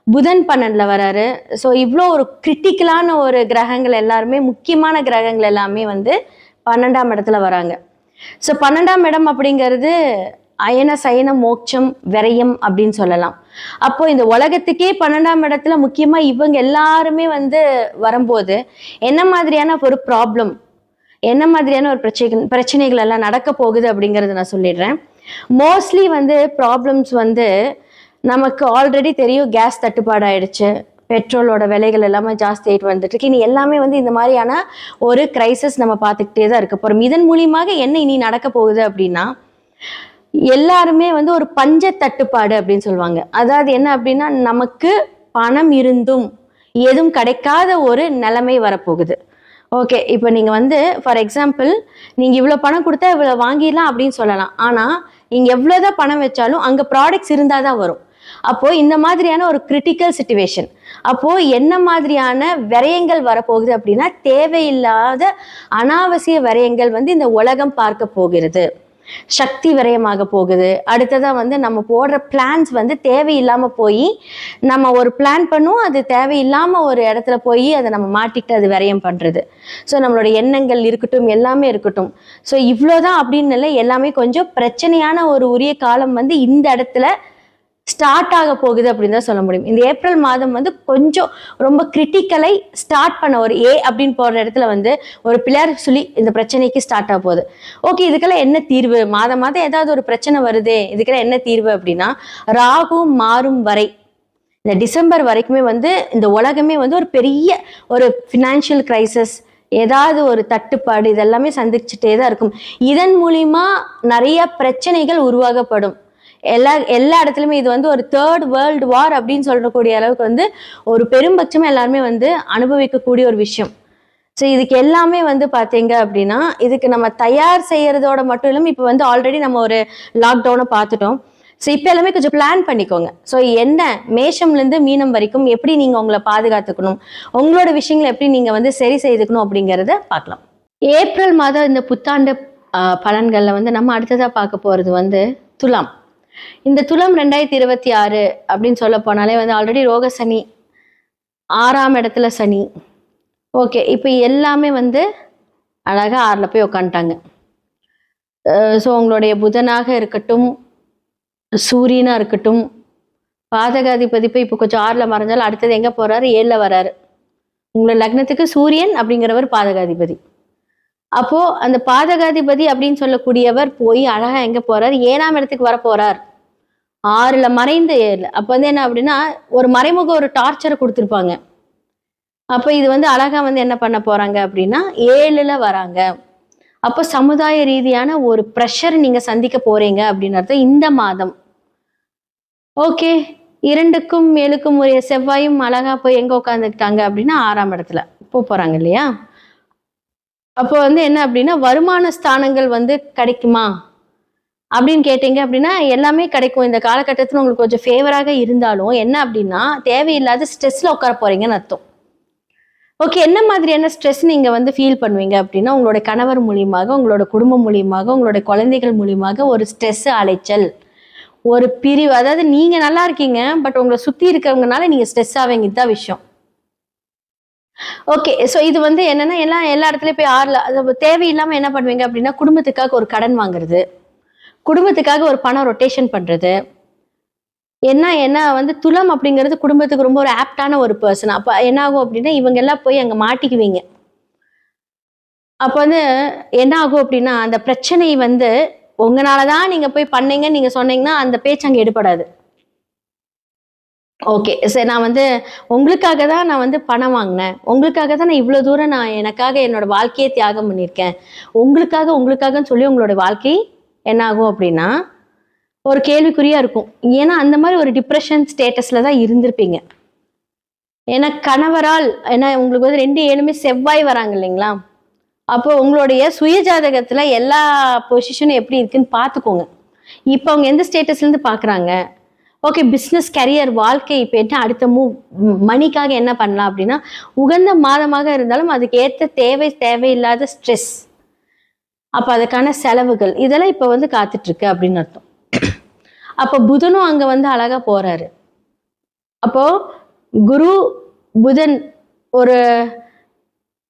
புதன் 12ல் வராரு. ஸோ இவ்வளோ ஒரு கிரிட்டிக்கலான ஒரு கிரகங்கள் எல்லாருமே, முக்கியமான கிரகங்கள் எல்லாமே 12ஆம் இடத்துல வராங்க. ஸோ 12ஆம் இடம் அப்படிங்கிறது அயன சயன மோட்சம் விரயம் அப்படின்னு சொல்லலாம். அப்போ இந்த உலகத்துக்கே 12ஆம் இடத்துல முக்கியமாக இவங்க எல்லாருமே வரும்போது என்ன மாதிரியான ஒரு ப்ராப்ளம், என்ன மாதிரியான ஒரு பிரச்சனைகள் எல்லாம் நடக்க போகுது அப்படிங்கிறத நான் சொல்லிடுறேன். மோஸ்ட்லி ப்ராப்ளம்ஸ் நமக்கு ஆல்ரெடி தெரியும். கேஸ் தட்டுப்பாடு ஆயிடுச்சு, பெட்ரோலோட விலைகள் எல்லாமே ஜாஸ்தி ஆகிட்டு வந்துட்டு இருக்கு. இனி எல்லாமே இந்த மாதிரியான ஒரு கிரைசிஸ் நம்ம பார்த்துக்கிட்டே தான் இருக்க போகிறோம். இதன் மூலியமாக என்ன இனி நடக்க போகுது அப்படின்னா, எல்லாருமே ஒரு பஞ்ச தட்டுப்பாடு அப்படின்னு சொல்லுவாங்க. அதாவது என்ன அப்படின்னா, நமக்கு பணம் இருந்தும் எதுவும் கிடைக்காத ஒரு நிலைமை வரப்போகுது. ஓகே, இப்போ நீங்கள் ஃபார் எக்ஸாம்பிள் நீங்கள் இவ்வளோ பணம் கொடுத்தா இவ்வளோ வாங்கிடலாம் அப்படின்னு சொல்லலாம். ஆனால் நீங்கள் எவ்வளோதான் பணம் வச்சாலும் அங்கே ப்ராடக்ட்ஸ் இருந்தால் தான் வரும். அப்போது இந்த மாதிரியான ஒரு கிரிட்டிக்கல் சிச்சுவேஷன். அப்போது என்ன மாதிரியான விரயங்கள் வரப்போகுது அப்படின்னா, தேவையில்லாத அனாவசிய விரயங்கள் இந்த உலகம் பார்க்க போகிறது. சக்தி விரயமாக போகுது. அடுத்ததாக நம்ம போடுற பிளான்ஸ் தேவையில்லாமல் போய், நம்ம ஒரு பிளான் பண்ணுவோம், அது தேவையில்லாமல் ஒரு இடத்துல போய் அதை நம்ம மாட்டிக்கிட்டு அது விரயம் பண்ணுறது. ஸோ நம்மளோட எண்ணங்கள் இருக்கட்டும், எல்லாமே இருக்கட்டும். ஸோ இவ்வளோதான் அப்படின்னு இல்லை, எல்லாமே கொஞ்சம் பிரச்சனையான ஒரு உரிய காலம் இந்த இடத்துல ஸ்டார்ட் ஆக போகுது அப்படின்னு தான் சொல்ல முடியும். இந்த ஏப்ரல் மாதம் கொஞ்சம் ரொம்ப கிரிட்டிக்கலை ஸ்டார்ட் பண்ண ஒரு அப்படின்னு போடுற இடத்துல ஒரு பிள்ளையார் சொல்லி இந்த பிரச்சனைக்கு ஸ்டார்ட் ஆக போகுது. ஓகே, இதுக்கெல்லாம் என்ன தீர்வு? மாதம் ஏதாவது ஒரு பிரச்சனை வருதே, இதுக்கெல்லாம் என்ன தீர்வு அப்படின்னா, ராகு மாறும் வரை இந்த டிசம்பர் வரைக்குமே இந்த உலகமே ஒரு பெரிய ஒரு ஃபினான்ஷியல் கிரைசிஸ், ஏதாவது ஒரு தட்டுப்பாடு இதெல்லாமே சந்திச்சுட்டே தான் இருக்கும். இதன் மூலியமா நிறைய பிரச்சனைகள் உருவாகப்படும். எல்லா இடத்துலயுமே இது வந்து ஒரு 3rd வேர்ல்டு வார் அப்படின்னு சொல்லக்கூடிய அளவுக்கு வந்து ஒரு பெரும்பட்சமா எல்லாருமே வந்து அனுபவிக்கக்கூடிய ஒரு விஷயம். ஸோ இதுக்கு எல்லாமே வந்து பார்த்தீங்க அப்படின்னா இதுக்கு நம்ம தயார் செய்யறதோட மட்டும் இல்லாமல் இப்போ வந்து ஆல்ரெடி நம்ம ஒரு லாக்டவுனை பார்த்துட்டோம். ஸோ இப்போ எல்லாமே கொஞ்சம் பிளான் பண்ணிக்கோங்க. ஸோ என்ன மேஷம்லேருந்து மீனம் வரைக்கும் எப்படி நீங்கள் உங்களை பாதுகாத்துக்கணும், உங்களோட விஷயங்களை எப்படி நீங்கள் வந்து சரி செய்துக்கணும் அப்படிங்கிறத பார்க்கலாம். ஏப்ரல் மாதம் இந்த புத்தாண்டு பலன்களில் வந்து நம்ம அடுத்ததாக பார்க்க போகிறது வந்து துலாம். இந்த துலாம் 2026 அப்படின்னு சொல்ல போனாலே வந்து ஆல்ரெடி ரோக சனி, 6ஆம் இடத்துல சனி. ஓகே, இப்போ எல்லாமே வந்து அழகாக 6ல் போய் உக்காந்துட்டாங்க. ஸோ உங்களுடைய புதனாக இருக்கட்டும், சூரியனாக இருக்கட்டும், பாதகாதிபதி போய் இப்போ கொஞ்சம் 6ல் மறைஞ்சாலும் அடுத்தது எங்கே போகிறாரு, 7ல் வராரு. உங்களோட லக்னத்துக்கு சூரியன் அப்படிங்கிறவர் பாதகாதிபதி. அப்போது அந்த பாதகாதிபதி அப்படின்னு சொல்லக்கூடியவர் போய் அழகாக எங்கே போகிறார், 7ஆம் இடத்துக்கு வர போகிறார். 6ல் மறைந்து 7. அப்போ வந்து என்ன அப்படின்னா ஒரு மறைமுக ஒரு டார்ச்சரை கொடுத்துருப்பாங்க. அப்போ இது வந்து அழகா வந்து என்ன பண்ண போறாங்க அப்படின்னா 7ல் வராங்க. அப்போ சமுதாய ரீதியான ஒரு ப்ரெஷர் நீங்க சந்திக்க போறீங்க அப்படின்னு அர்த்தம் இந்த மாதம். ஓகே, 2க்கும் 7க்கும் உரிய செவ்வாயும் அழகா போய் எங்க உட்காந்துக்கிட்டாங்க அப்படின்னா 6ஆம் இடத்துல போறாங்க இல்லையா. அப்போ வந்து என்ன அப்படின்னா வருமான ஸ்தானங்கள் வந்து கிடைக்குமா அப்படின்னு கேட்டீங்க அப்படின்னா எல்லாமே கிடைக்கும். இந்த காலகட்டத்தில் உங்களுக்கு கொஞ்சம் ஃபேவராக இருந்தாலும் என்ன அப்படின்னா தேவையில்லாத ஸ்ட்ரெஸ்ல உட்கார போறீங்கன்னு அர்த்தம். ஓகே, என்ன மாதிரியான ஸ்ட்ரெஸ் நீங்கள் வந்து ஃபீல் பண்ணுவீங்க அப்படின்னா உங்களோட கணவர் மூலியமாக, உங்களோட குடும்பம் மூலியமாக, உங்களோட குழந்தைகள் மூலியமாக ஒரு ஸ்ட்ரெஸ், அலைச்சல், ஒரு பிரிவு. அதாவது நீங்கள் நல்லா இருக்கீங்க பட் உங்களை சுற்றி இருக்கிறவங்கனால நீங்கள் ஸ்ட்ரெஸ் ஆவீங்க. இதுதான் விஷயம். ஓகே, ஸோ இது வந்து என்னன்னா எல்லா இடத்துலையும் போய் 6ல் தேவையில்லாமல் என்ன பண்ணுவீங்க அப்படின்னா குடும்பத்துக்காக ஒரு கடன் வாங்குறது, குடும்பத்துக்காக ஒரு பணம் ரொட்டேஷன் பண்ணுறது. என்ன வந்து துலம் அப்படிங்கிறது குடும்பத்துக்கு ரொம்ப ஒரு ஆப்டான ஒரு பர்சன். அப்போ என்ன ஆகும் அப்படின்னா இவங்க எல்லாம் போய் அங்கே மாட்டிக்குவீங்க. அப்போ வந்து என்ன ஆகும் அப்படின்னா அந்த பிரச்சனை வந்து உங்களால தான் நீங்கள் போய் பண்ணீங்கன்னு நீங்கள் சொன்னீங்கன்னா அந்த பேச்சு அங்கே எடுபடாது. ஓகே, சரி, நான் வந்து உங்களுக்காக தான் நான் வந்து பணம் வாங்கினேன், உங்களுக்காக தான் நான் இவ்வளோ தூரம் நான் எனக்காக என்னோட வாழ்க்கையை தியாகம் பண்ணியிருக்கேன், உங்களுக்காகன்னு சொல்லி உங்களோட வாழ்க்கை என்ன ஆகும் அப்படின்னா ஒரு கேள்விக்குறியா இருக்கும். ஏன்னா அந்த மாதிரி ஒரு டிப்ரெஷன் ஸ்டேட்டஸ்ல தான் இருந்திருப்பீங்க. ஏன்னா கணவரால் ஏன்னா உங்களுக்கு வந்து 2 7மே செவ்வாய் வராங்க இல்லைங்களா. அப்போ உங்களுடைய சுய ஜாதகத்துல எல்லா பொசிஷனும் எப்படி இருக்குன்னு பார்த்துக்கோங்க. இப்போ அவங்க எந்த ஸ்டேட்டஸ்ல இருந்து பாக்குறாங்க. ஓகே, பிஸ்னஸ், கரியர், வாழ்க்கை, இப்போ என்ன அடுத்த மணிக்காக என்ன பண்ணலாம் அப்படின்னா உகந்த மாதமாக இருந்தாலும் அதுக்கு ஏற்ற தேவையில்லாத ஸ்ட்ரெஸ், அப்போ அதுக்கான செலவுகள் இதெல்லாம் இப்போ வந்து காத்துட்டு இருக்கு அப்படின்னு அர்த்தம். அப்போ புதனும் அங்க வந்து அழகா போறாரு. அப்போ குரு புதன் ஒரு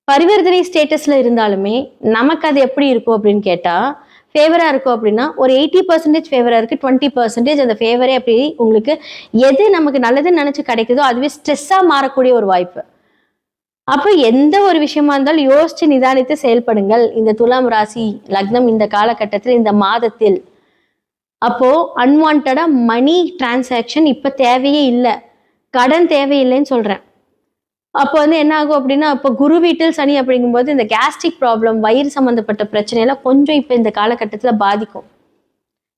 பரிவர்த்தனை ஸ்டேட்டஸ்ல இருந்தாலுமே நமக்கு அது எப்படி இருக்கும் அப்படின்னு கேட்டா ஃபேவரா இருக்கும் அப்படின்னா ஒரு 80% ஃபேவரா இருக்கு, 20% அந்த ஃபேவரே அப்படி உங்களுக்கு எது நமக்கு நல்லதுன்னு நினைச்சு கிடைக்குதோ அதுவே ஸ்ட்ரெஸ்ஸா மாறக்கூடிய ஒரு வாய்ப்பு. அப்போ எந்த ஒரு விஷயமா இருந்தாலும் யோசிச்சு நிதானித்து செயல்படுங்கள். இந்த துலாம் ராசி லக்னம் இந்த காலகட்டத்தில் இந்த மாதத்தில் அப்போ அன்வான்டா மணி டிரான்சாக்ஷன் இப்ப தேவையே இல்லை, கடன் தேவையில்லைன்னு சொல்றேன். அப்போ வந்து என்ன ஆகும் அப்படின்னா இப்போ குரு வீட்டில் சனி அப்படிங்கும்போது இந்த கேஸ்ட்ரிக் ப்ராப்ளம், வயிறு சம்பந்தப்பட்ட பிரச்சனையெல்லாம் கொஞ்சம் இப்போ இந்த காலகட்டத்தில் பாதிக்கும்.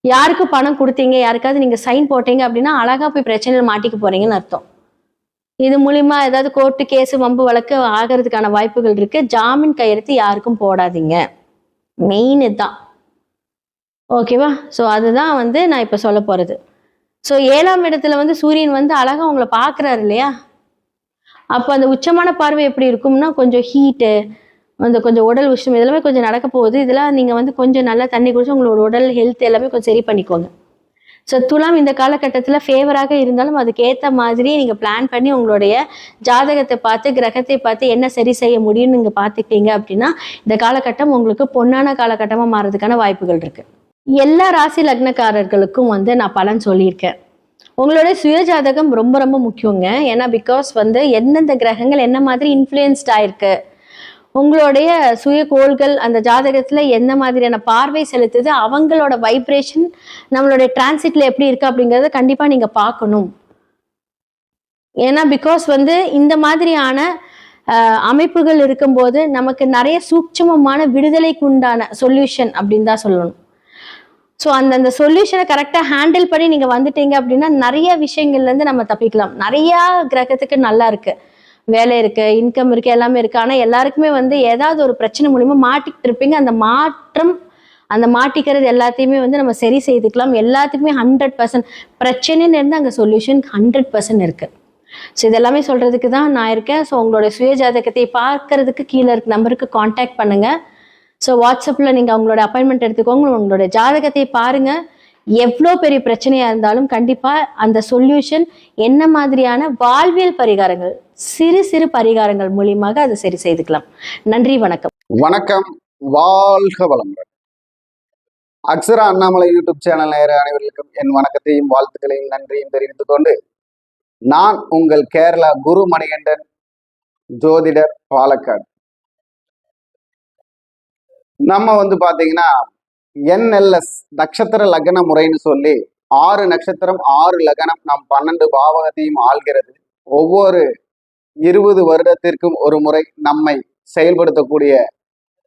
யாருக்கு பணம் கொடுத்தீங்க, யாருக்காவது நீங்க சைன் போட்டீங்க அப்படின்னா அழகா போய் பிரச்சனையில் மாட்டிக்க போறீங்கன்னு அர்த்தம். இது மூலியமா ஏதாவது கோர்ட்டு கேஸு வம்பு வழக்கு ஆகிறதுக்கான வாய்ப்புகள் இருக்கு. ஜாமீன் கையெழுத்து யாருக்கும் போடாதீங்க, மெயின் இதுதான். ஓகேவா. ஸோ அதுதான் வந்து நான் இப்போ சொல்ல போகிறது. ஸோ 7ஆம் இடத்துல வந்து சூரியன் வந்து அழகாக உங்களை பார்க்குறாரு இல்லையா. அப்போ அந்த உச்சமான பார்வை எப்படி இருக்கும்னா கொஞ்சம் ஹீட்டு, அந்த கொஞ்சம் உடல் உஷ்ணம் இதெல்லாமே கொஞ்சம் நடக்க போகுது. இதெல்லாம் நீங்கள் வந்து கொஞ்சம் நல்லா தண்ணி குடிச்சு உங்களோட உடல் ஹெல்த் எல்லாமே கொஞ்சம் சரி பண்ணிக்கோங்க. ஸோ துலாம் இந்த காலகட்டத்தில் ஃபேவராக இருந்தாலும் அதுக்கேற்ற மாதிரி நீங்கள் பிளான் பண்ணி உங்களுடைய ஜாதகத்தை பார்த்து கிரகத்தை பார்த்து என்ன சரி செய்ய முடியும்னு நீங்கள் பார்த்துக்கிட்டீங்க அப்படின்னா இந்த காலகட்டம் உங்களுக்கு பொன்னான காலகட்டமாக மாறதுக்கான வாய்ப்புகள் இருக்குது. எல்லா ராசி லக்னக்காரர்களுக்கும் வந்து நான் பலன் சொல்லியிருக்கேன். உங்களோட சுய ஜாதகம் ரொம்ப ரொம்ப முக்கியங்க. ஏன்னா பிகாஸ் வந்து எந்தெந்த கிரகங்கள் என்ன மாதிரி இன்ஃப்ளூயன்ஸ்ட் ஆயிருக்கு, உங்களுடைய சுய கோள்கள் அந்த ஜாதகத்துல எந்த மாதிரியான பார்வை செலுத்துது, அவங்களோட வைப்ரேஷன் நம்மளுடைய டிரான்சிட்ல எப்படி இருக்கு அப்படிங்கிறத கண்டிப்பா நீங்க பார்க்கணும். ஏன்னா பிகாஸ் வந்து இந்த மாதிரியான அமைப்புகள் இருக்கும்போது நமக்கு நிறைய சூட்சமமான விடுதலைக்கு உண்டான சொல்யூஷன் அப்படின்னு தான் சொல்லணும். ஸோ அந்தந்த சொல்யூஷனை கரெக்டாக ஹேண்டில் பண்ணி நீங்கள் வந்துட்டீங்க அப்படின்னா நிறைய விஷயங்கள்லேருந்து நம்ம தப்பிக்கலாம். நிறையா கிரகத்துக்கு நல்லா இருக்கு, வேலை இருக்கு, இன்கம் இருக்கு, எல்லாமே இருக்கு. ஆனால் எல்லாருக்குமே வந்து ஏதாவது ஒரு பிரச்சனை மூலியமா மாட்டிக்கிட்டு இருப்பீங்க. அந்த மாட்டிக்கிறது எல்லாத்தையுமே வந்து நம்ம சரி செய்துக்கலாம். எல்லாத்துக்குமே 100% பிரச்சனைன்னு இருந்து அங்கே சொல்யூஷன் 100% இருக்கு. ஸோ இதெல்லாமே சொல்றதுக்கு தான் நான் இருக்கேன். ஸோ உங்களோட சுய ஜாதகத்தை பார்க்கறதுக்கு கீழே இருக்க நம்பருக்கு காண்டாக்ட் பண்ணுங்க. ஸோ வாட்ஸ்அப்பில் நீங்கள் உங்களோட அப்பாயின்மெண்ட் எடுத்துக்கோங்க, உங்களோட ஜாதகத்தை பாருங்க. எவ்வளோ பெரிய பிரச்சனையா இருந்தாலும் கண்டிப்பாக அந்த சொல்யூஷன் என்ன மாதிரியான வாழ்வியல் பரிகாரங்கள், சிறு சிறு பரிகாரங்கள் மூலியமாக அதை சரி செய்துக்கலாம். நன்றி, வணக்கம். வணக்கம், வாழ்க வளமுடன். அக்ஷரா அண்ணாமலை யூடியூப் சேனல் நேயர் அனைவருக்கும் என் வணக்கத்தையும் வாழ்த்துக்களையும் நன்றியும் தெரிவித்துக் கொண்டு, நான் உங்கள் கேரளா குரு மணிகண்டன், ஜோதிடர், பாலக்காடு. நம்ம வந்து பாத்தீங்கன்னா NLS நட்சத்திர லக்ன முறைன்னு சொல்லி 6 நட்சத்திரம் 6 லக்னம் நம் 12 பாவகத்தையும் ஆள்கிறது. ஒவ்வொரு 20 வருடத்திற்கும் ஒரு முறை நம்மை செயல்படுத்தக்கூடிய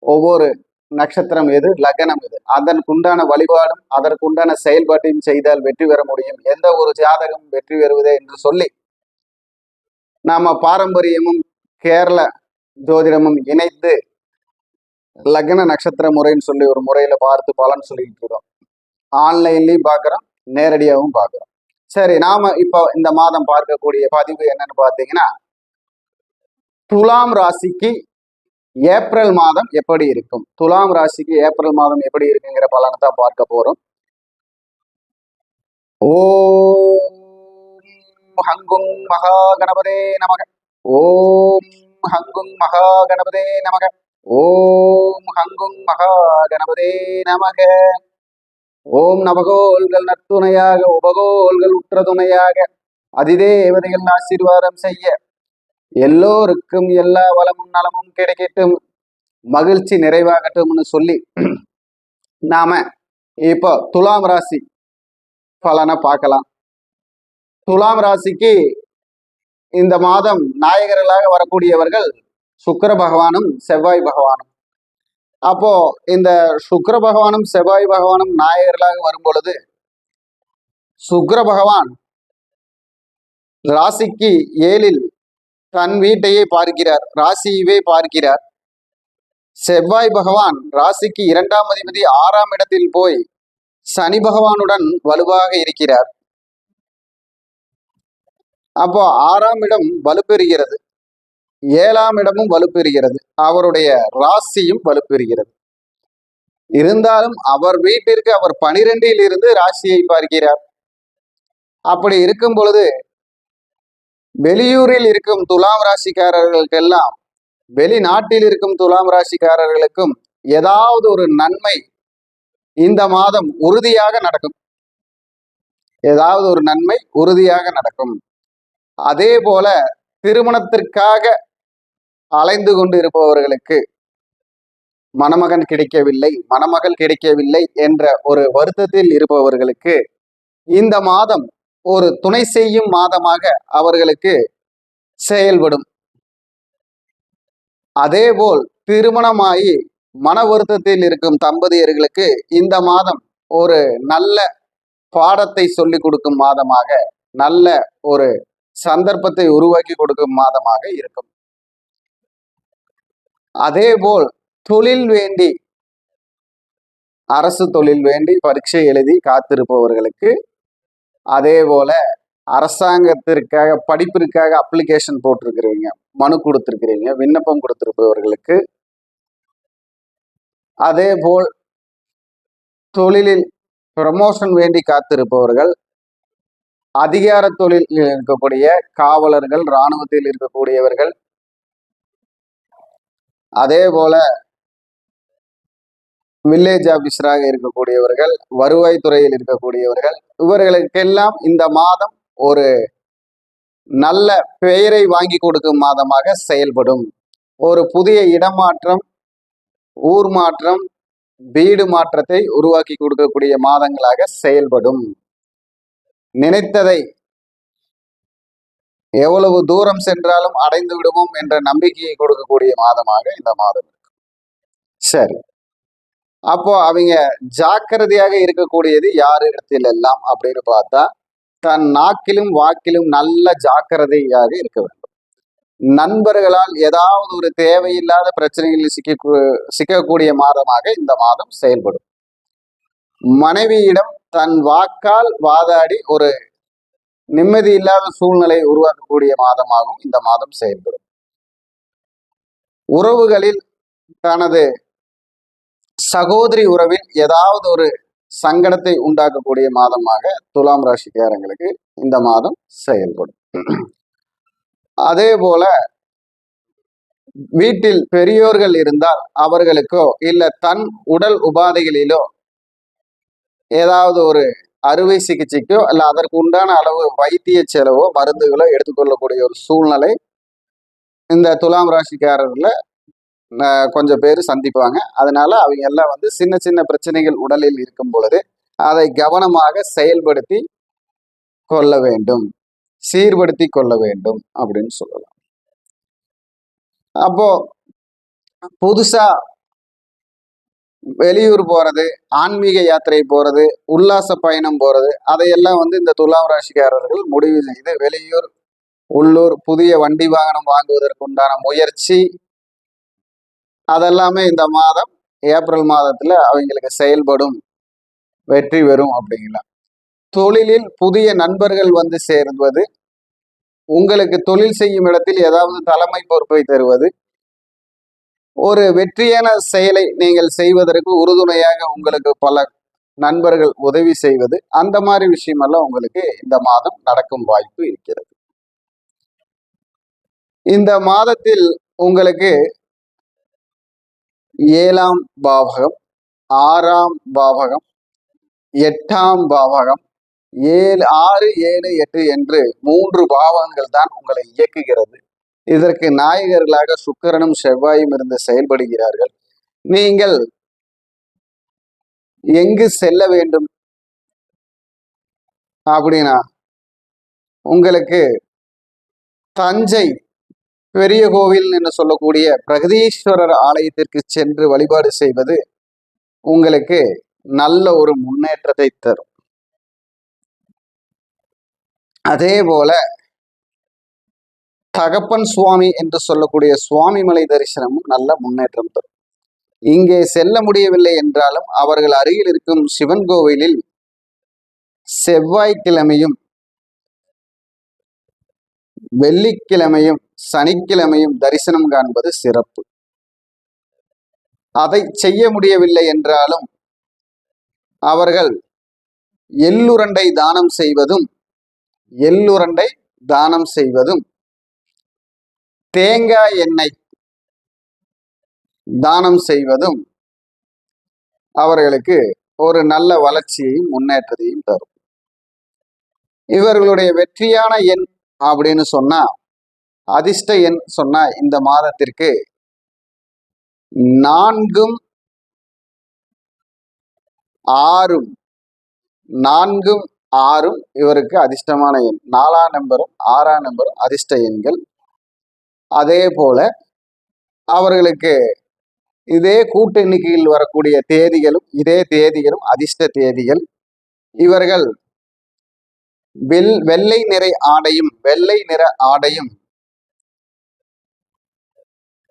ஒவ்வொரு நட்சத்திரம் எது, லக்னம் எது, அதற்குண்டான வழிபாடும் அதற்குண்டான செயல்பாட்டையும் செய்தால் வெற்றி பெற முடியும். எந்த ஒரு ஜாதகம் வெற்றி பெறுவதே என்று சொல்லி நாம பாரம்பரியமும் கேரள ஜோதிடமும் இணைத்து லக்ன நட்சத்திர முறைன்னு சொல்லி ஒரு முறையில பார்த்து பலன் சொல்லிட்டு இருக்கோம். ஆன்லைன்லயும் பார்க்குறோம், நேரடியாகவும் பார்க்குறோம். சரி, நாம இப்போ இந்த மாதம் பார்க்கக்கூடிய பதிவு என்னன்னு பார்த்தீங்கன்னா, துலாம் ராசிக்கு ஏப்ரல் மாதம் எப்படி இருக்கும், துலாம் ராசிக்கு ஏப்ரல் மாதம் எப்படி இருக்குங்கிற பலனை தான் பார்க்க போறோம். ஓம் ஹங்கும் மகா கணபதே நமக, ஓம் ஹங்கும் மகா கணபதே நமக, ஓம் ஹங்கும் மகா கணபதே நமக. ஓம் நவகோள்கள் நற்துணையாக உபகோள்கள் உற்ற துணையாக அதிதேவதைகள் ஆசீர்வாதம் செய்ய எல்லோருக்கும் எல்லா வளமும் நலமும் கிடைக்கட்டும், மகிழ்ச்சி நிறைவாகட்டும்னு சொல்லி நாம இப்போ துலாம் ராசி பலனை பார்க்கலாம். துலாம் ராசிக்கு இந்த மாதம் நாயகர்களாக வரக்கூடியவர்கள் சுக்கிர பகவானும் செவ்வாய் பகவானும். அப்போ இந்த சுக்கிர பகவானும் செவ்வாய் பகவானும் நாயகர்களாக வரும் பொழுது சுக்கிர பகவான் ராசிக்கு 7ல் தன் வீட்டையே பார்க்கிறார், ராசியவே பார்க்கிறார். செவ்வாய் பகவான் ராசிக்கு 2ஆம் அதிபதி 6ஆம் இடத்தில் போய் சனி பகவானுடன் வலுவாக இருக்கிறார். அப்போ 6ஆம் இடம் வலுப்பெறுகிறது, 7ஆம் இடமும் வலுப்பெறுகிறது, அவருடைய ராசியும் வலுப்பெறுகிறது. இருந்தாலும் அவர் வீட்டிற்கு அவர் 12ல் இருந்து ராசியை பார்க்கிறார். அப்படி இருக்கும் பொழுது வெளியூரில் இருக்கும் துலாம் ராசிக்காரர்களுக்கெல்லாம், வெளிநாட்டில் இருக்கும் துலாம் ராசிக்காரர்களுக்கும் ஏதாவது ஒரு நன்மை இந்த மாதம் உறுதியாக நடக்கும், ஏதாவது ஒரு நன்மை உறுதியாக நடக்கும். அதே போல திருமணத்திற்காக அலைந்து கொண்டு இருப்பவர்களுக்கு மணமகன் கிடைக்கவில்லை, மணமகள் கிடைக்கவில்லை என்ற ஒரு வருத்தத்தில் இருப்பவர்களுக்கு இந்த மாதம் ஒரு துணை செய்யும் மாதமாக அவர்களுக்கு செயல்படும். அதேபோல் திருமணமாகி மன வருத்தத்தில் இருக்கும் தம்பதியர்களுக்கு இந்த மாதம் ஒரு நல்ல பாடத்தை சொல்லிக் கொடுக்கும் மாதமாக, நல்ல ஒரு சந்தர்ப்பத்தை உருவாக்கி கொடுக்கும் மாதமாக இருக்கும். அதேபோல் தொழில் வேண்டி, அரசு தொழில் வேண்டி பரீட்சை எழுதி காத்திருப்பவர்களுக்கு, அதே போல அரசாங்கத்திற்காக படிப்பிற்காக அப்ளிகேஷன் போட்டிருக்கிறீங்க, மனு கொடுத்திருக்கிறீங்க, விண்ணப்பம் கொடுத்திருப்பவர்களுக்கு, அதே போல் தொழிலில் ப்ரமோஷன் வேண்டி காத்திருப்பவர்கள், அதிகார தொழிலில் இருக்கக்கூடிய காவலர்கள், இராணுவத்தில் இருக்கக்கூடியவர்கள், அதே போல வில்லேஜ் ஆபீசராக இருக்கக்கூடியவர்கள், வருவாய் துறையில் இருக்கக்கூடியவர்கள், இவர்களுக்கெல்லாம் இந்த மாதம் ஒரு நல்ல பெயரை வாங்கி கொடுக்கும் மாதமாக செயல்படும். ஒரு புதிய இடமாற்றம், ஊர் மாற்றம், வீடு மாற்றத்தை உருவாக்கி கொடுக்கக்கூடிய மாதங்களாக செயல்படும். நினைத்ததை எவ்வளவு தூரம் சென்றாலும் அடைந்து விடுவோம் என்ற நம்பிக்கையை கொடுக்கக்கூடிய மாதமாக இந்த மாதம் இருக்கு. சரி, அப்போ அவங்க ஜாக்கிரதையாக இருக்கக்கூடியது யார் இடத்தில் எல்லாம் அப்படின்னு பார்த்தா தன் நாக்கிலும் வாக்கிலும் நல்ல ஜாக்கிரதையாக இருக்க வேண்டும். நண்பர்களால் ஏதாவது ஒரு தேவையில்லாத பிரச்சனைகளில் சிக்கக்கூடிய மாதமாக இந்த மாதம் செயல்படும். மனைவியிடம் தன் வாக்கால் வாதாடி ஒரு நிம்மதி இல்லாத சூழ்நிலை உருவாக்கக்கூடிய மாதமாகவும் இந்த மாதம் செயல்படும். உறவுகளில் தனது சகோதரி உறவில் ஏதாவது ஒரு சங்கடத்தை உண்டாக்கக்கூடிய மாதமாக துலாம் ராசிக்காரங்களுக்கு இந்த மாதம் செயல்படும். அதே போல வீட்டில் பெரியோர்கள் இருந்தால் அவர்களுக்கோ இல்ல தன் உடல் உபாதைகளிலோ ஏதாவது ஒரு அறுவை சிகிச்சைக்கோ அல்ல அதற்கு உண்டான அளவு வைத்திய செலவோ மருந்துகளோ எடுத்துக்கொள்ளக்கூடிய ஒரு சூழ்நிலை இந்த துலாம் ராசிக்காரர்ல கொஞ்சம் பேர் சந்திப்பாங்க. அதனால அவங்க எல்லாம் சின்ன சின்ன பிரச்சனைகள் உடலில் இருக்கும் பொழுது அதை கவனமாக செயல்படுத்தி கொள்ள வேண்டும், சீர்படுத்தி கொள்ள வேண்டும் அப்படின்னு சொல்லலாம். அப்போ புதுசா வெளியூர் போறது, ஆன்மீக யாத்திரை போறது, உல்லாச பயணம் போறது, அதையெல்லாம் இந்த துலாம் ராசிக்காரர்கள் முடிவு செய்து வெளியூர் உள்ளூர் புதிய வண்டி வாகனம் வாங்குவதற்கு உண்டான முயற்சி அதெல்லாமே இந்த மாதம் ஏப்ரல் மாதத்துல அவங்களுக்கு செயல்படும், வெற்றி பெறும் அப்படிங்கலாம். தொழிலில் புதிய நண்பர்கள் சேர்வது, உங்களுக்கு தொழில் செய்யும் இடத்தில் ஏதாவது தலைமை பொறுப்பை தருவது, ஒரு வெற்றியான செயலை நீங்கள் செய்வதற்கு உறுதுணையாக உங்களுக்கு பல நண்பர்கள் உதவி செய்வது, அந்த மாதிரி விஷயமெல்லாம் உங்களுக்கு இந்த மாதம் நடக்கும் வாய்ப்பு இருக்கிறது. இந்த மாதத்தில் உங்களுக்கு 7ஆம் பாவகம், 6ஆம் பாவகம், 8ஆம் பாவகம், 6, 7, 8 என்று 3 பாவங்கள் தான் உங்களை இயக்குகிறது. இதற்கு நாயகர்களாக சுக்கிரனும் செவ்வாயும் இருந்து செயல்படுகிறார்கள். நீங்கள் எங்கு செல்ல வேண்டும் அப்படின்னா உங்களுக்கு தஞ்சை பெரிய கோவில் என்று சொல்லக்கூடிய பிரகதீஸ்வரர் ஆலயத்திற்கு சென்று வழிபாடு செய்வது உங்களுக்கு நல்ல ஒரு முன்னேற்றத்தை தரும். அதே போல தகப்பன் சுவாமி என்று சொல்லக்கூடிய சுவாமிமலை தரிசனமும் நல்ல முன்னேற்றம் தரும். இங்கே செல்ல முடியவில்லை என்றாலும் அவர்கள் அருகில் இருக்கும் சிவன் கோவிலில் செவ்வாய்க்கிழமையும் வெள்ளிக்கிழமையும் சனிக்கிழமையும் தரிசனம் காண்பது சிறப்பு. அதை செய்ய முடியவில்லை என்றாலும் அவர்கள் எள்ளுரண்டை தானம் செய்வதும் தேங்காய் எண்ணெய் தானம் செய்வதும் அவர்களுக்கு ஒரு நல்ல வளர்ச்சியையும் முன்னேற்றத்தையும் தரும். இவர்களுடைய வெற்றியான எண் அப்படின்னு சொன்னா, அதிர்ஷ்ட எண் சொன்னா இந்த மாதத்திற்கு 4, 6 இவருக்கு அதிர்ஷ்டமான எண். 4ஆம் நம்பரும் 6ஆம் நம்பரும் அதிர்ஷ்ட எண்கள். அதே போல அவர்களுக்கு இதே கூட்டு எண்ணிக்கையில் வரக்கூடிய தேதிகளும் இதே தேதிகளும் அதிர்ஷ்ட தேதிகள். இவர்கள் வெள்ளை நிற ஆடையும்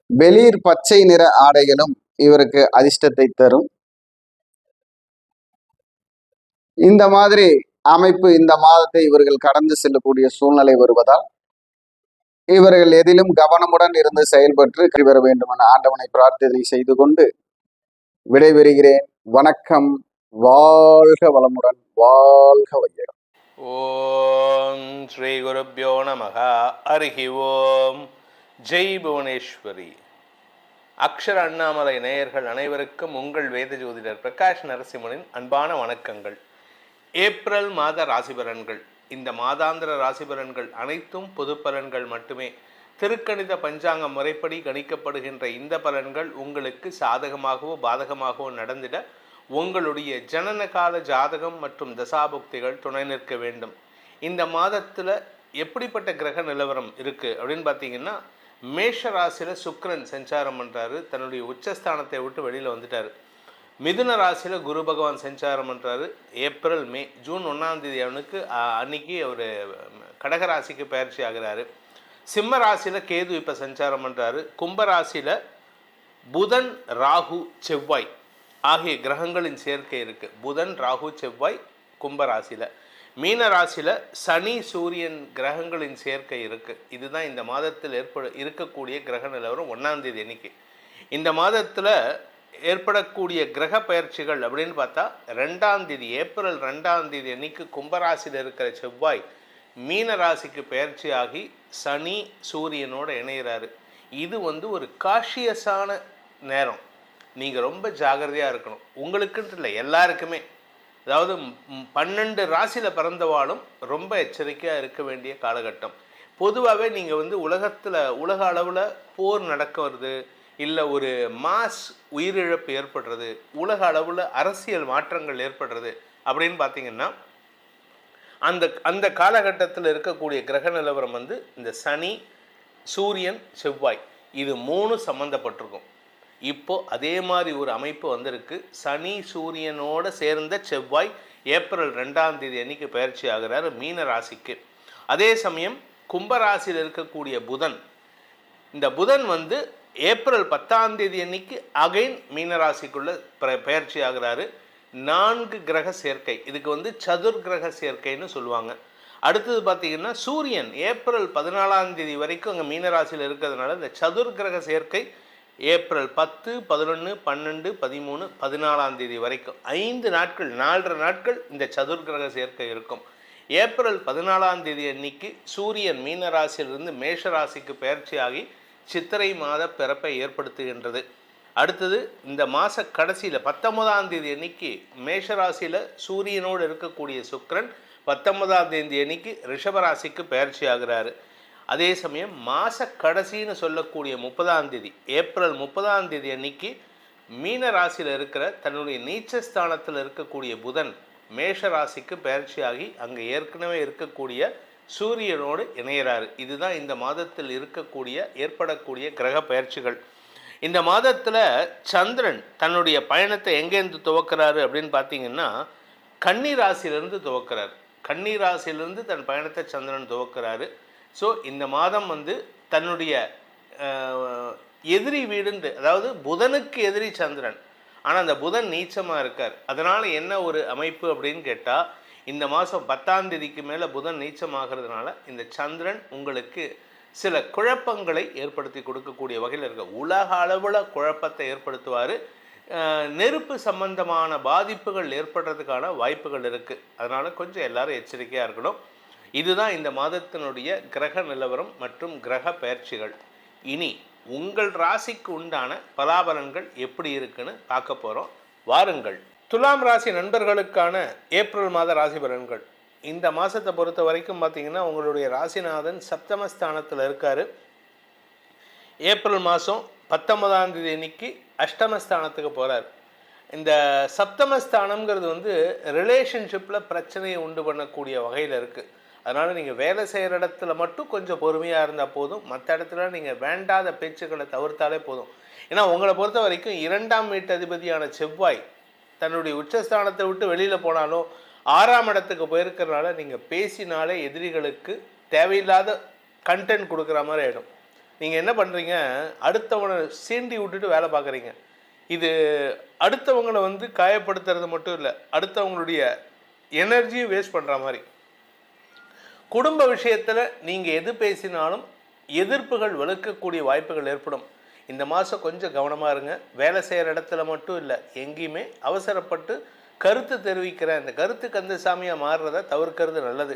வெளிர் பச்சை நிற ஆடைகளும் இவருக்கு அதிர்ஷ்டத்தை தரும். இந்த மாதிரி அமைப்பு இந்த மாதத்தை இவர்கள் கடந்து செல்லக்கூடிய சூழ்நிலை வருவதால் இவர்கள் எதிலும் கவனமுடன் இருந்து செயல்பட்டு பெற வேண்டும் என ஆண்டவனை பிரார்த்தனை செய்து கொண்டு விடைபெறுகிறேன். வணக்கம். வாழ்க வளமுடன், வாழ்க வையகம். ஓம் ஸ்ரீ குருப்யோ நமஹ. ஹரிஹி ஓம். ஜெய் புவனேஸ்வரி. அக்ஷர அண்ணாமலை நேயர்கள் அனைவருக்கும் உங்கள் வேத ஜோதிடர் பிரகாஷ் நரசிம்மனின் அன்பான வணக்கங்கள். ஏப்ரல் மாத ராசிபலன்கள். இந்த மாதாந்திர ராசிபலன்கள் அனைத்தும் பொது பலன்கள் மட்டுமே. திருக்கணித பஞ்சாங்க முறைப்படி கணிக்கப்படுகின்ற இந்த பலன்கள் உங்களுக்கு சாதகமாகவோ பாதகமாகவோ நடந்திட உங்களுடைய ஜனன கால ஜாதகம் மற்றும் தசாபுக்திகள் துணை நிற்க வேண்டும். இந்த மாதத்தில் எப்படிப்பட்ட கிரக நிலவரம் இருக்குது அப்படின்னு பார்த்தீங்கன்னா, மேஷ ராசியில் சுக்கிரன் சஞ்சாரம் பண்ணுறாரு. தன்னுடைய உச்சஸ்தானத்தை விட்டு வெளியில் வந்துட்டார். மிதுன ராசியில் குரு பகவான் சஞ்சாரம் பண்ணுறாரு. ஏப்ரல் மே ஜூன் 1ஆம் தேதி அவனுக்கு அன்னைக்கு அவர் கடகராசிக்கு பயிற்சி ஆகிறாரு. சிம்ம ராசியில் கேது இப்போ சஞ்சாரம் பண்ணுறாரு. கும்பராசியில் புதன் ராகு செவ்வாய் ஆகிய கிரகங்களின் சேர்க்கை இருக்குது. புதன் ராகு செவ்வாய் கும்பராசியில். மீன ராசியில் சனி சூரியன் கிரகங்களின் சேர்க்கை இருக்குது. இதுதான் இந்த மாதத்தில் இருக்கக்கூடிய கிரக நிலவரம் 1ஆம் தேதி அன்னைக்கு. இந்த மாதத்தில் ஏற்படக்கூடிய கிரக பயிற்சிகள் அப்படின்னு பார்த்தா 2ஆம் தேதி ஏப்ரல் 2ஆம் தேதி அன்னைக்கு கும்பராசியில் இருக்கிற செவ்வாய் மீன ராசிக்கு பயிற்சி ஆகி சனி சூரியனோட இணைகிறாரு. இது ஒரு காஷியஸான நேரம். நீங்கள் ரொம்ப ஜாகிரதையாக இருக்கணும். உங்களுக்குன்ட்டு இல்லை, எல்லாருக்குமே. அதாவது 12 ராசியில் பிறந்தவாளும் ரொம்ப எச்சரிக்கையாக இருக்க வேண்டிய காலகட்டம். பொதுவாகவே நீங்கள் உலக அளவில் போர் நடக்க வருது, இல்லை ஒரு மாஸ் உயிரிழப்பு ஏற்படுறது, உலக அளவில் அரசியல் மாற்றங்கள் ஏற்படுறது அப்படின்னு பார்த்தீங்கன்னா அந்த காலகட்டத்தில் இருக்கக்கூடிய கிரக நிலவரம் இந்த சனி சூரியன் செவ்வாய் இது 3 சம்மந்தப்பட்டிருக்கும். இப்போ அதே மாதிரி ஒரு அமைப்பு வந்திருக்கு. சனி சூரியனோட சேர்ந்த செவ்வாய் ஏப்ரல் 2ஆம் தேதி அன்னைக்கு பயிற்சி ஆகிறார் மீன ராசிக்கு. அதே சமயம் கும்பராசியில் இருக்கக்கூடிய புதன், இந்த புதன் ஏப்ரல் 10ஆம் தேதி அன்னைக்கு அகைன் மீனராசிக்குள்ள பயிற்சி ஆகிறாரு. 4 கிரக சேர்க்கை. இதுக்கு சதுர் கிரக சேர்க்கைன்னு சொல்லுவாங்க. அடுத்தது பார்த்தீங்கன்னா சூரியன் ஏப்ரல் 14ஆம் தேதி வரைக்கும் அங்கே மீனராசியில் இருக்கிறதுனால இந்த சதுர் கிரக சேர்க்கை ஏப்ரல் 10, 11, 12, 13, 14ஆம் தேதி வரைக்கும் 5 நாட்கள் 4.5 நாட்கள் இந்த சதுர் கிரக சேர்க்கை இருக்கும். ஏப்ரல் 14ஆம் தேதி அன்னைக்கு சூரியன் மீனராசியிலிருந்து மேஷராசிக்கு பயிற்சி ஆகி சித்திரை மாத பிறப்பை ஏற்படுத்துகின்றது. அடுத்தது இந்த மாத கடைசியில் 19ஆம் தேதி அன்னைக்கு மேஷராசியில் சூரியனோடு இருக்கக்கூடிய சுக்கிரன் 19ஆம் தேதி அன்னைக்கு ரிஷபராசிக்கு பயிற்சி ஆகிறாரு. அதே சமயம் மாத கடைசின்னு சொல்லக்கூடிய 30ஆம் தேதி ஏப்ரல் 30ஆம் தேதி அன்னைக்கு மீன ராசியில் இருக்கிற தன்னுடைய நீச்சஸ்தானத்தில் இருக்கக்கூடிய புதன் மேஷராசிக்கு பயிற்சி ஆகி அங்கே ஏற்கனவே இருக்கக்கூடிய சூரியனோடு இணைகிறாரு. இதுதான் இந்த மாதத்தில் ஏற்படக்கூடிய கிரக பயிற்சிகள். இந்த மாதத்தில் சந்திரன் தன்னுடைய பயணத்தை எங்கேருந்து துவக்கிறாரு அப்படின்னு பார்த்தீங்கன்னா கன்னி ராசியிலிருந்து துவக்கிறார். கன்னி ராசியிலிருந்து தன் பயணத்தை சந்திரன் துவக்கிறாரு. ஸோ இந்த மாதம் தன்னுடைய எதிரி வீடுண்டு, அதாவது புதனுக்கு எதிரி சந்திரன், ஆனால் அந்த புதன் நீச்சமாக இருக்கார். அதனால் என்ன ஒரு அமைப்பு அப்படின்னு கேட்டால் இந்த மாதம் 10ஆம் தேதிக்கு மேலே புதன் நீச்சமாகிறதுனால இந்த சந்திரன் உங்களுக்கு சில குழப்பங்களை ஏற்படுத்தி கொடுக்கக்கூடிய வகையில் இருக்க உலக அளவில் குழப்பத்தை ஏற்படுத்துவார். நெருப்பு சம்பந்தமான பாதிப்புகள் ஏற்படுறதுக்கான வாய்ப்புகள் இருக்குது. அதனால் கொஞ்சம் எல்லாரும் எச்சரிக்கையாக இருக்கணும். இதுதான் இந்த மாதத்தினுடைய கிரக நிலவரம் மற்றும் கிரக பயிற்சிகள். இனி உங்கள் ராசிக்கு உண்டான பலாபலன்கள் எப்படி இருக்குன்னு பார்க்க போகிறோம். வாருங்கள். துலாம் ராசி நண்பர்களுக்கான ஏப்ரல் மாத ராசி பலன்கள். இந்த மாதத்தை பொறுத்த வரைக்கும் பார்த்தீங்கன்னா உங்களுடைய ராசிநாதன் சப்தமஸ்தானத்தில் இருக்கார். ஏப்ரல் மாதம் 19ஆம் தேதி அன்னைக்கு அஷ்டமஸ்தானத்துக்கு போகிறார். இந்த சப்தமஸ்தானம்ங்கிறது ரிலேஷன்ஷிப்பில் பிரச்சனையை உண்டு பண்ணக்கூடிய வகையில் இருக்குது. அதனால் நீங்கள் வேலை செய்கிற இடத்துல மட்டும் கொஞ்சம் பொறுமையாக இருந்தால் போதும். மற்ற இடத்துல நீங்கள் வேண்டாத பேச்சுக்களை தவிர்த்தாலே போதும். ஏன்னா உங்களை பொறுத்த வரைக்கும் 2ஆம் வீட்டு அதிபதியான செவ்வாய் தன்னுடைய உச்சஸ்தானத்தை விட்டு வெளியில் போனாலும் 6ஆம் இடத்துக்கு போயிருக்கிறனால நீங்கள் பேசினாலே எதிரிகளுக்கு தேவையில்லாத கண்டென்ட் கொடுக்குற மாதிரி ஆகிடும். நீங்கள் என்ன பண்ணுறீங்க, அடுத்தவனை சீண்டி விட்டுட்டு வேலை பார்க்குறீங்க. இது அடுத்தவங்களை காயப்படுத்துறது மட்டும் இல்லை, அடுத்தவங்களுடைய எனர்ஜியும் வேஸ்ட் பண்ணுற மாதிரி. குடும்ப விஷயத்தில் நீங்கள் எது பேசினாலும் எதிர்ப்புகள் வலுக்கக்கூடிய வாய்ப்புகள் ஏற்படும். இந்த மாதம் கொஞ்சம் கவனமாக இருங்க. வேலை செய்கிற இடத்துல மட்டும் இல்லை, எங்கேயுமே அவசரப்பட்டு கருத்து தெரிவிக்கிற இந்த கருத்து கந்தசாமியாக மாறுறதை தவிர்க்கிறது நல்லது.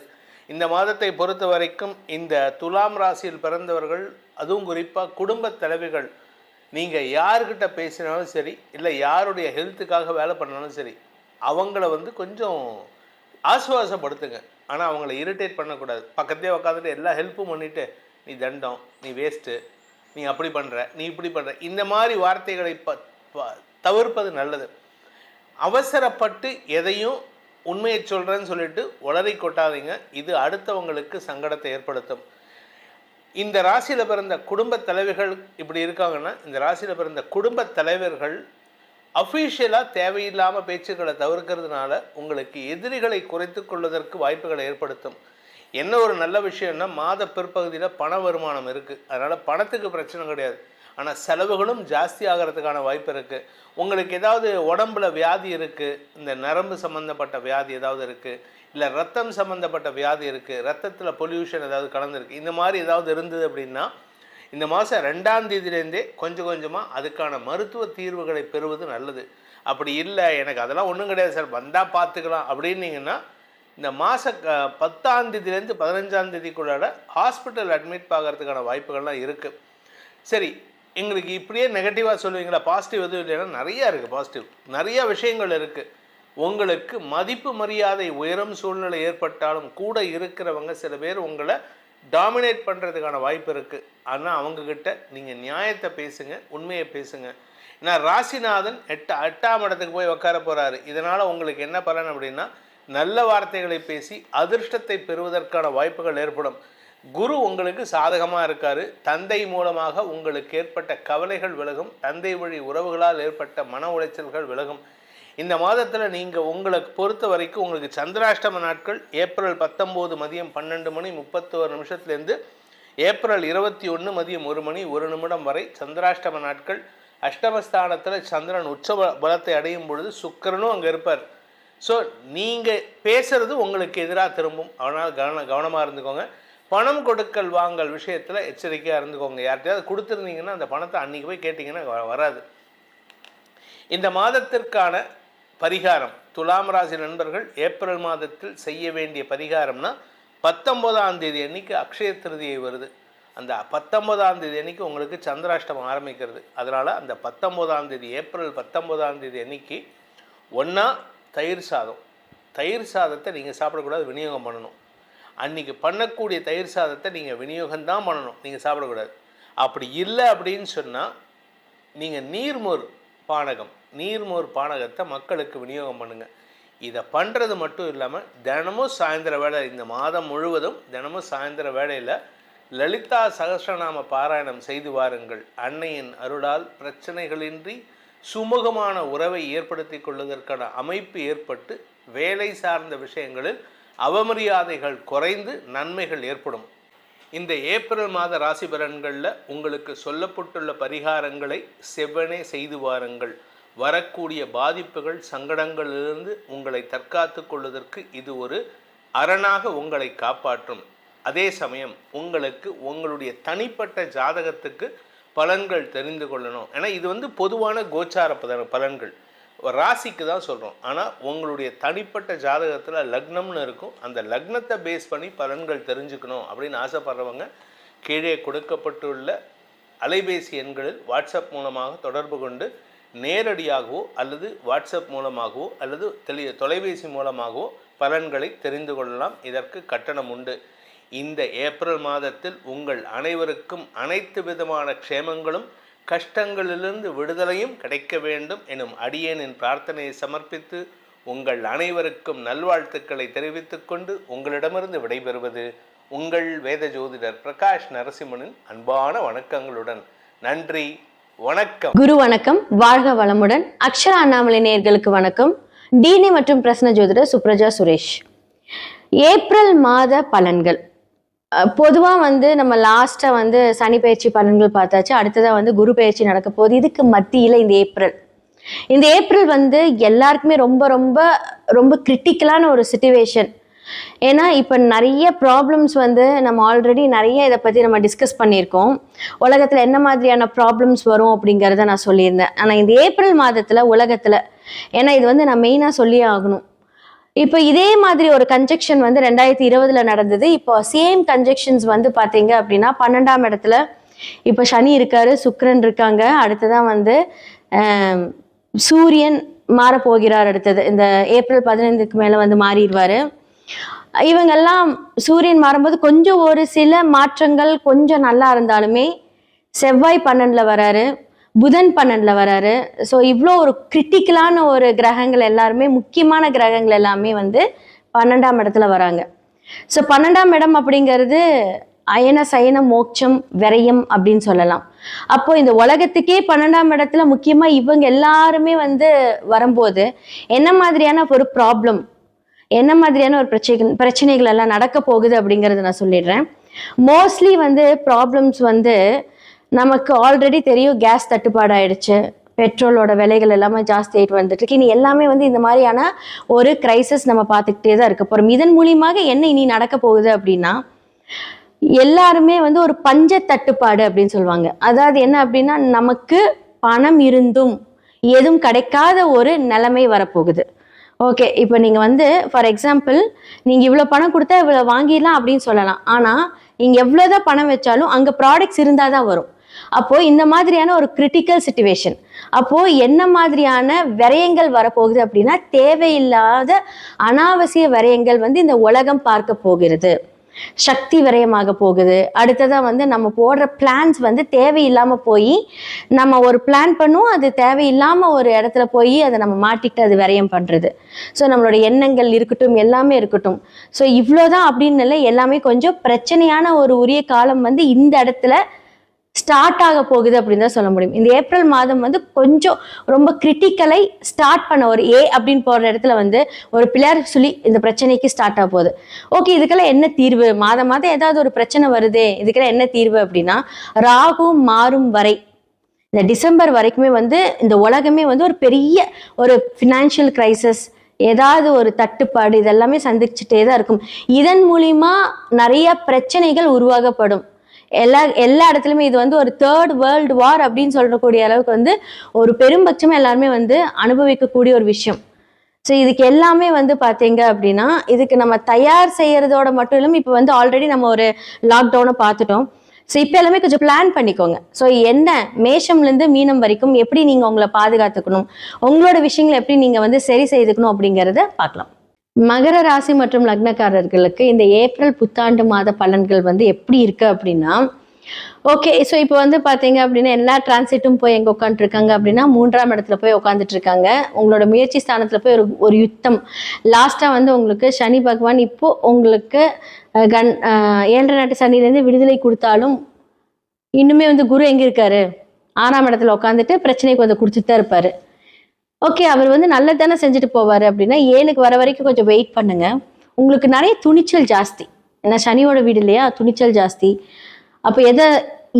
இந்த மாதத்தை பொறுத்த வரைக்கும் இந்த துலாம் ராசியில் பிறந்தவர்கள், அதுவும் குறிப்பாக குடும்ப தலைவிகள், நீங்கள் யார்கிட்ட பேசினாலும் சரி, இல்லை யாருடைய ஹெல்த்துக்காக வேலை பண்ணாலும் சரி, அவங்கள கொஞ்சம் ஆசுவாசப்படுத்துங்க. ஆனால் அவங்கள இரிட்டேட் பண்ணக்கூடாது. பக்கத்தே உட்காந்துட்டு எல்லா ஹெல்ப்பும் பண்ணிவிட்டு நீ தண்டம், நீ வேஸ்ட்டு, நீ அப்படி பண்ணுற, நீ இப்படி பண்ணுற, இந்த மாதிரி வார்த்தைகளை தவிர்ப்பது நல்லது. அவசரப்பட்டு எதையும் உண்மையை சொல்கிறேன்னு சொல்லிட்டு உளறி கொட்டாதீங்க. இது அடுத்தவங்களுக்கு சங்கடத்தை ஏற்படுத்தும். இந்த ராசியில் பிறந்த குடும்ப தலைவர்கள் இப்படி இருக்காங்கன்னா, இந்த ராசியில் பிறந்த குடும்ப தலைவர்கள் அஃபீஷியலாக தேவையில்லாமல் பேச்சுக்களை தவிர்க்கிறதுனால உங்களுக்கு எதிரிகளை குறைத்து கொள்வதற்கு வாய்ப்புகளை ஏற்படுத்தும். என்ன ஒரு நல்ல விஷயம்னா, மாத பிற்பகுதியில் பண வருமானம் இருக்குது, அதனால் பணத்துக்கு பிரச்சனை கிடையாது. ஆனால் செலவுகளும் ஜாஸ்தி ஆகிறதுக்கான வாய்ப்பு இருக்குது. உங்களுக்கு ஏதாவது உடம்புல வியாதி இருக்குது, இந்த நரம்பு சம்மந்தப்பட்ட வியாதி ஏதாவது இருக்குது, இல்லை ரத்தம் சம்மந்தப்பட்ட வியாதி இருக்குது, ரத்தத்தில் பொல்யூஷன் ஏதாவது கலந்துருக்கு, இந்த மாதிரி ஏதாவது இருந்தது அப்படின்னா இந்த மாதம் 2ஆம் தேதியிலேருந்தே கொஞ்சம் கொஞ்சமாக அதுக்கான மருத்துவ தீர்வுகளை பெறுவது நல்லது. அப்படி இல்லை எனக்கு அதெல்லாம் ஒன்றும் கிடையாது சார், வந்தால் பார்த்துக்கலாம் அப்படின்னீங்கன்னா இந்த மாதம் 10ஆம் தேதியிலேருந்து 15ஆம் தேதிக்குள்ளார ஹாஸ்பிட்டல் அட்மிட் ஆகிறதுக்கான வாய்ப்புகள்லாம் இருக்குது. சரி, எங்களுக்கு இப்படியே நெகட்டிவாக சொல்லுவீங்களா, பாசிட்டிவ் எதுவும் இல்லைன்னா நிறையா இருக்குது. பாசிட்டிவ் நிறையா விஷயங்கள் இருக்குது. உங்களுக்கு மதிப்பு மரியாதை உயரும் சூழ்நிலை ஏற்பட்டாலும் கூட இருக்கிறவங்க சில பேர் உங்களை டாமினேட் பண்ணுறதுக்கான வாய்ப்பு இருக்குது. ஆனால் அவங்கக்கிட்ட நீங்கள் நியாயத்தை பேசுங்க, உண்மையை பேசுங்க. ஏன்னா ராசிநாதன் 8ஆம் இடத்துக்கு போய் உட்கார போகிறாரு. இதனால் உங்களுக்கு என்ன பலன் அப்படின்னா, நல்ல வார்த்தைகளை பேசி அதிர்ஷ்டத்தை பெறுவதற்கான வாய்ப்புகள் ஏற்படும். குரு உங்களுக்கு சாதகமாக இருக்கார். தந்தை மூலமாக உங்களுக்கு ஏற்பட்ட கவலைகள் விலகும். தந்தை வழி உறவுகளால் ஏற்பட்ட மன உளைச்சல்கள் விலகும். இந்த மாதத்தில் நீங்கள் உங்களுக்கு பொறுத்த வரைக்கும் உங்களுக்கு சந்திராஷ்டம நாட்கள் ஏப்ரல் 19 மதியம் 12:31 ஏப்ரல் 21 மதியம் 1:01 வரை சந்திராஷ்டம நாட்கள். அஷ்டமஸ்தானத்தில் சந்திரன் உச்ச பலத்தை அடையும் பொழுது சுக்கிரனும் அங்கே இருப்பார். ஸோ நீங்கள் பேசுகிறது உங்களுக்கு எதிராக திரும்பும். அதனால் கவனமாக இருந்துக்கோங்க. பணம் கொடுக்கல் வாங்கல் விஷயத்தில் எச்சரிக்கையாக இருந்துக்கோங்க. யார்கிட்டயாவது கொடுத்துருந்தீங்கன்னா அந்த பணத்தை அன்றைக்கி போய் கேட்டிங்கன்னா வராது. இந்த மாதத்திற்கான பரிகாரம், துலாம் ராசி நண்பர்கள் ஏப்ரல் மாதத்தில் செய்ய வேண்டிய பரிகாரம்னா 19ஆம் தேதி அன்னைக்கு அக்ஷய திருதியை வருது. அந்த 19ஆம் தேதி அன்னைக்கு உங்களுக்கு சந்திராஷ்டமம் ஆரம்பிக்கிறது. அதனால் அந்த 19ஆம் தேதி ஏப்ரல் 19ஆம் தேதி அன்னைக்கு ஒன்றா தயிர் சாதத்தை நீங்கள் சாப்பிடக்கூடாது, விநியோகம் பண்ணணும். அன்றைக்கி பண்ணக்கூடிய தயிர் சாதத்தை நீங்கள் விநியோகம்தான் பண்ணணும், நீங்கள் சாப்பிடக்கூடாது. அப்படி இல்லை அப்படின்னு சொன்னால் நீங்கள் நீர்மோர் பானகத்தை மக்களுக்கு விநியோகம் பண்ணுங்கள். இதை பண்ணுறது மட்டும் இல்லாமல் தினமும் சாயந்தர வேளை, இந்த மாதம் முழுவதும் தினமும் சாயந்தர வேளையில் லலிதா சகஸ்ரநாம பாராயணம் செய்து வாருங்கள். அன்னையின் அருளால் பிரச்சனைகளின்றி சுமூகமான உறவை ஏற்படுத்தி கொள்வதற்கான அமைப்பு ஏற்பட்டு வேலை சார்ந்த விஷயங்களில் அவமரியாதைகள் குறைந்து நன்மைகள் ஏற்படும். இந்த ஏப்ரல் மாத ராசி பலன்களில் உங்களுக்கு சொல்லப்பட்டுள்ள பரிகாரங்களை செவ்வனே செய்து வாருங்கள். வரக்கூடிய பாதிப்புகள் சங்கடங்களிலிருந்து உங்களை தற்காத்து கொள்வதற்கு இது ஒரு அரணாக உங்களை காப்பாற்றும். அதே சமயம் உங்களுக்கு உங்களுடைய தனிப்பட்ட ஜாதகத்துக்கு பலன்கள் தெரிந்து கொள்ளணும். ஏன்னா இது பொதுவான கோச்சார பலன்கள், ராசிக்கு தான் சொல்கிறோம். ஆனால் உங்களுடைய தனிப்பட்ட ஜாதகத்தில் லக்னம்னு இருக்கும், அந்த லக்னத்தை பேஸ் பண்ணி பலன்கள் தெரிஞ்சுக்கணும் அப்படின்னு ஆசைப்படுறவங்க கீழே கொடுக்கப்பட்டுள்ள அலைபேசி எண்களில் வாட்ஸ்அப் மூலமாக தொடர்பு கொண்டு நேரடியாகவோ அல்லது வாட்ஸ்அப் மூலமாகவோ அல்லது தொலைபேசி மூலமாகவோ பலன்களை தெரிந்து கொள்ளலாம். இதற்கு கட்டணம் உண்டு. இந்த ஏப்ரல் மாதத்தில் உங்கள் அனைவருக்கும் அனைத்து விதமான க்ஷேமங்களும் கஷ்டங்களிலிருந்து விடுதலையும் கிடைக்க வேண்டும் எனும் அடியேனின் பிரார்த்தனையை சமர்ப்பித்து உங்கள் அனைவருக்கும் நல்வாழ்த்துக்களை தெரிவித்துக் கொண்டு உங்களிடமிருந்து விடைபெறுவது உங்கள் வேத ஜோதிடர் பிரகாஷ் நரசிம்மனின் அன்பான வணக்கங்களுடன். நன்றி, வணக்கம். குரு வணக்கம், வாழ்க வளமுடன். அக்ஷரா அண்ணாமலை நேயர்களுக்கு வணக்கம். டினி மற்றும் பிரசன்ன ஜோதிடர் சுப்ரஜா சுரேஷ். ஏப்ரல் மாத பலன்கள் பொதுவாக நம்ம லாஸ்ட்டாக சனி பயிற்சி பலன்கள் பார்த்தாச்சு. அடுத்ததாக குரு பயிற்சி நடக்க போகுது. இதுக்கு மத்தியில் இந்த ஏப்ரல் எல்லாருக்குமே ரொம்ப ரொம்ப ரொம்ப கிரிட்டிக்கலான ஒரு சிச்சுவேஷன். ஏன்னா இப்போ நிறைய ப்ராப்ளம்ஸ் நம்ம ஆல்ரெடி நிறைய இதை பற்றி நம்ம டிஸ்கஸ் பண்ணியிருக்கோம். உலகத்தில் என்ன மாதிரியான ப்ராப்ளம்ஸ் வரும் அப்படிங்கிறத நான் சொல்லியிருந்தேன். ஆனால் இந்த ஏப்ரல் மாதத்தில் உலகத்தில், ஏன்னா இது நான் மெயினாக சொல்லியே ஆகணும், இப்போ இதே மாதிரி ஒரு கன்ஜெக்ஷன் 2020 நடந்தது. இப்போ சேம் கன்ஜெக்ஷன்ஸ் பார்த்தீங்க அப்படின்னா 12ஆம் இடத்துல இப்போ சனி இருக்காரு, சுக்கிரன் இருக்காங்க. அடுத்ததான் சூரியன் மாறப்போகிறார். அடுத்தது இந்த ஏப்ரல் 15க்கு மேலே மாறிடுவார். இவங்கெல்லாம் சூரியன் மாறும்போது கொஞ்சம் ஒரு சில மாற்றங்கள் கொஞ்சம் நல்லா இருந்தாலுமே செவ்வாய் 12ல் வராரு, புதன் 12ல் வராரு. ஸோ இவ்வளோ ஒரு கிரிட்டிக்கலான ஒரு கிரகங்கள் எல்லாருமே, முக்கியமான கிரகங்கள் எல்லாமே 12ஆம் இடத்துல வராங்க. ஸோ 12ஆம் இடம் அப்படிங்கிறது அயன சயன மோட்சம் விரயம் அப்படின்னு சொல்லலாம். அப்போ இந்த உலகத்துக்கே 12ஆம் இடத்துல முக்கியமா இவங்க எல்லாருமே வந்து வரும்போது என்ன மாதிரியான ஒரு ப்ராப்ளம், என்ன மாதிரியான ஒரு பிரச்சனைகள் எல்லாம் நடக்க போகுது அப்படிங்கறத நான் சொல்லிடுறேன். மோஸ்ட்லி வந்து ப்ராப்ளம்ஸ் வந்து நமக்கு ஆல்ரெடி தெரியும். கேஸ் தட்டுப்பாடு ஆயிடுச்சு, பெட்ரோலோட விலைகள் எல்லாமே ஜாஸ்தி ஆகிட்டு வந்துட்டு இருக்கு. இனி எல்லாமே வந்து இந்த மாதிரியான ஒரு கிரைசிஸ் நம்ம பார்த்துக்கிட்டே தான் இருக்க போறோம். இதன் மூலியமாக என்ன இனி நடக்க போகுது அப்படின்னா, எல்லாருமே வந்து ஒரு பஞ்ச தட்டுப்பாடு அப்படின்னு சொல்லுவாங்க. அதாவது என்ன அப்படின்னா, நமக்கு பணம் இருந்தும் எதுவும் கிடைக்காத ஒரு நிலைமை வரப்போகுது. ஓகே, இப்போ நீங்கள் வந்து ஃபார் எக்ஸாம்பிள் நீங்கள் இவ்வளோ பணம் கொடுத்தா இவ்வளோ வாங்கிடலாம் அப்படின்னு சொல்லலாம். ஆனால் நீங்கள் எவ்வளோதான் பணம் வச்சாலும் அங்கே ப்ராடக்ட்ஸ் இருந்தால் தான் வரும். அப்போது இந்த மாதிரியான ஒரு கிரிட்டிக்கல் சிச்சுவேஷன், அப்போது என்ன மாதிரியான விரயங்கள் வரப்போகுது அப்படின்னா, தேவையில்லாத அனாவசிய விரயங்கள் வந்து இந்த உலகம் பார்க்க போகிறது. சக்தி விரயமாக போகுது. அடுத்ததான் வந்து நம்ம போடுற பிளான்ஸ் வந்து தேவையில்லாமல் போய் நம்ம ஒரு பிளான் பண்ணுவோம், அது தேவையில்லாமல் ஒரு இடத்துல போய் அதை நம்ம மாட்டிக்கிட்டு அது விரயம் பண்ணுறது. ஸோ நம்மளோட எண்ணங்கள் இருக்கட்டும், எல்லாமே இருக்கட்டும். ஸோ இவ்வளோதான் அப்படின்னு இல்லை, எல்லாமே கொஞ்சம் பிரச்சனையான ஒரு உரிய காலம் வந்து இந்த இடத்துல ஸ்டார்ட் ஆக போகுது அப்படின்னு தான் சொல்ல முடியும். இந்த ஏப்ரல் மாதம் வந்து கொஞ்சம் ரொம்ப கிரிட்டிக்கலை ஸ்டார்ட் பண்ண ஒரு அப்படின்னு போற இடத்துல வந்து ஒரு பிள்ளையார் சொல்லி இந்த பிரச்சனைக்கு ஸ்டார்ட் ஆக போகுது. ஓகே, இதுக்கெல்லாம் என்ன தீர்வு? மாதம் மாதம் ஏதாவது ஒரு பிரச்சனை வருதே, இதுக்கெல்லாம் என்ன தீர்வு அப்படின்னா, ராகு மாறும் வரை இந்த டிசம்பர் வரைக்குமே வந்து இந்த உலகமே வந்து ஒரு பெரிய ஒரு ஃபினான்ஷியல் கிரைசிஸ், ஏதாவது ஒரு தட்டுப்பாடு இதெல்லாமே சந்திச்சுட்டே தான் இருக்கும். இதன் மூலியமா நிறைய பிரச்சனைகள் உருவாகப்படும். எல்லா இடத்துலையுமே இது வந்து ஒரு 3rd வேர்ல்டு வார் அப்படின்னு சொல்லக்கூடிய அளவுக்கு வந்து ஒரு பெரும்பட்சமா எல்லாருமே வந்து அனுபவிக்கக்கூடிய ஒரு விஷயம். ஸோ இதுக்கு எல்லாமே வந்து பார்த்தீங்க அப்படின்னா, இதுக்கு நம்ம தயார் செய்யறதோட மட்டும் இல்லாமல் இப்போ வந்து ஆல்ரெடி நம்ம ஒரு லாக்டவுனை பார்த்துட்டோம். ஸோ இப்போ எல்லாமே கொஞ்சம் பிளான் பண்ணிக்கோங்க. ஸோ என்ன மேஷம்லேருந்து மீனம் வரைக்கும் எப்படி நீங்கள் உங்களை பாதுகாத்துக்கணும், உங்களோட விஷயங்களை எப்படி நீங்கள் வந்து சரி செய்துக்கணும் அப்படிங்கிறத பார்க்கலாம். மகர ராசி மற்றும் லக்னக்காரர்களுக்கு இந்த ஏப்ரல் புத்தாண்டு மாத பலன்கள் வந்து எப்படி இருக்கு அப்படின்னா, ஓகே, ஸோ இப்போ வந்து பார்த்தீங்க அப்படின்னா எல்லா டிரான்சிட்டும் போய் எங்கே உட்காந்துருக்காங்க அப்படின்னா 3ஆம் இடத்துல போய் உட்காந்துட்டு இருக்காங்க. உங்களோட முயற்சி ஸ்தானத்தில் போய் ஒரு யுத்தம். லாஸ்ட்டாக வந்து உங்களுக்கு சனி பகவான் இப்போ உங்களுக்கு 7 நாட்டு சனிலேருந்து விடுதலை கொடுத்தாலும் இன்னுமே வந்து குரு எங்கே இருக்காரு? 6ஆம் இடத்துல உட்காந்துட்டு பிரச்சனைக்கு வந்து கொடுத்துட்டு தான் இருப்பாரு. ஓகே, அவர் வந்து நல்லது தானே செஞ்சுட்டு போவார் அப்படின்னா 7க்கு வர வரைக்கும் கொஞ்சம் வெயிட் பண்ணுங்க. உங்களுக்கு நிறைய துணிச்சல் ஜாஸ்தி, ஏன்னா சனியோட வீடு இல்லையா, துணிச்சல் ஜாஸ்தி. அப்போ எதை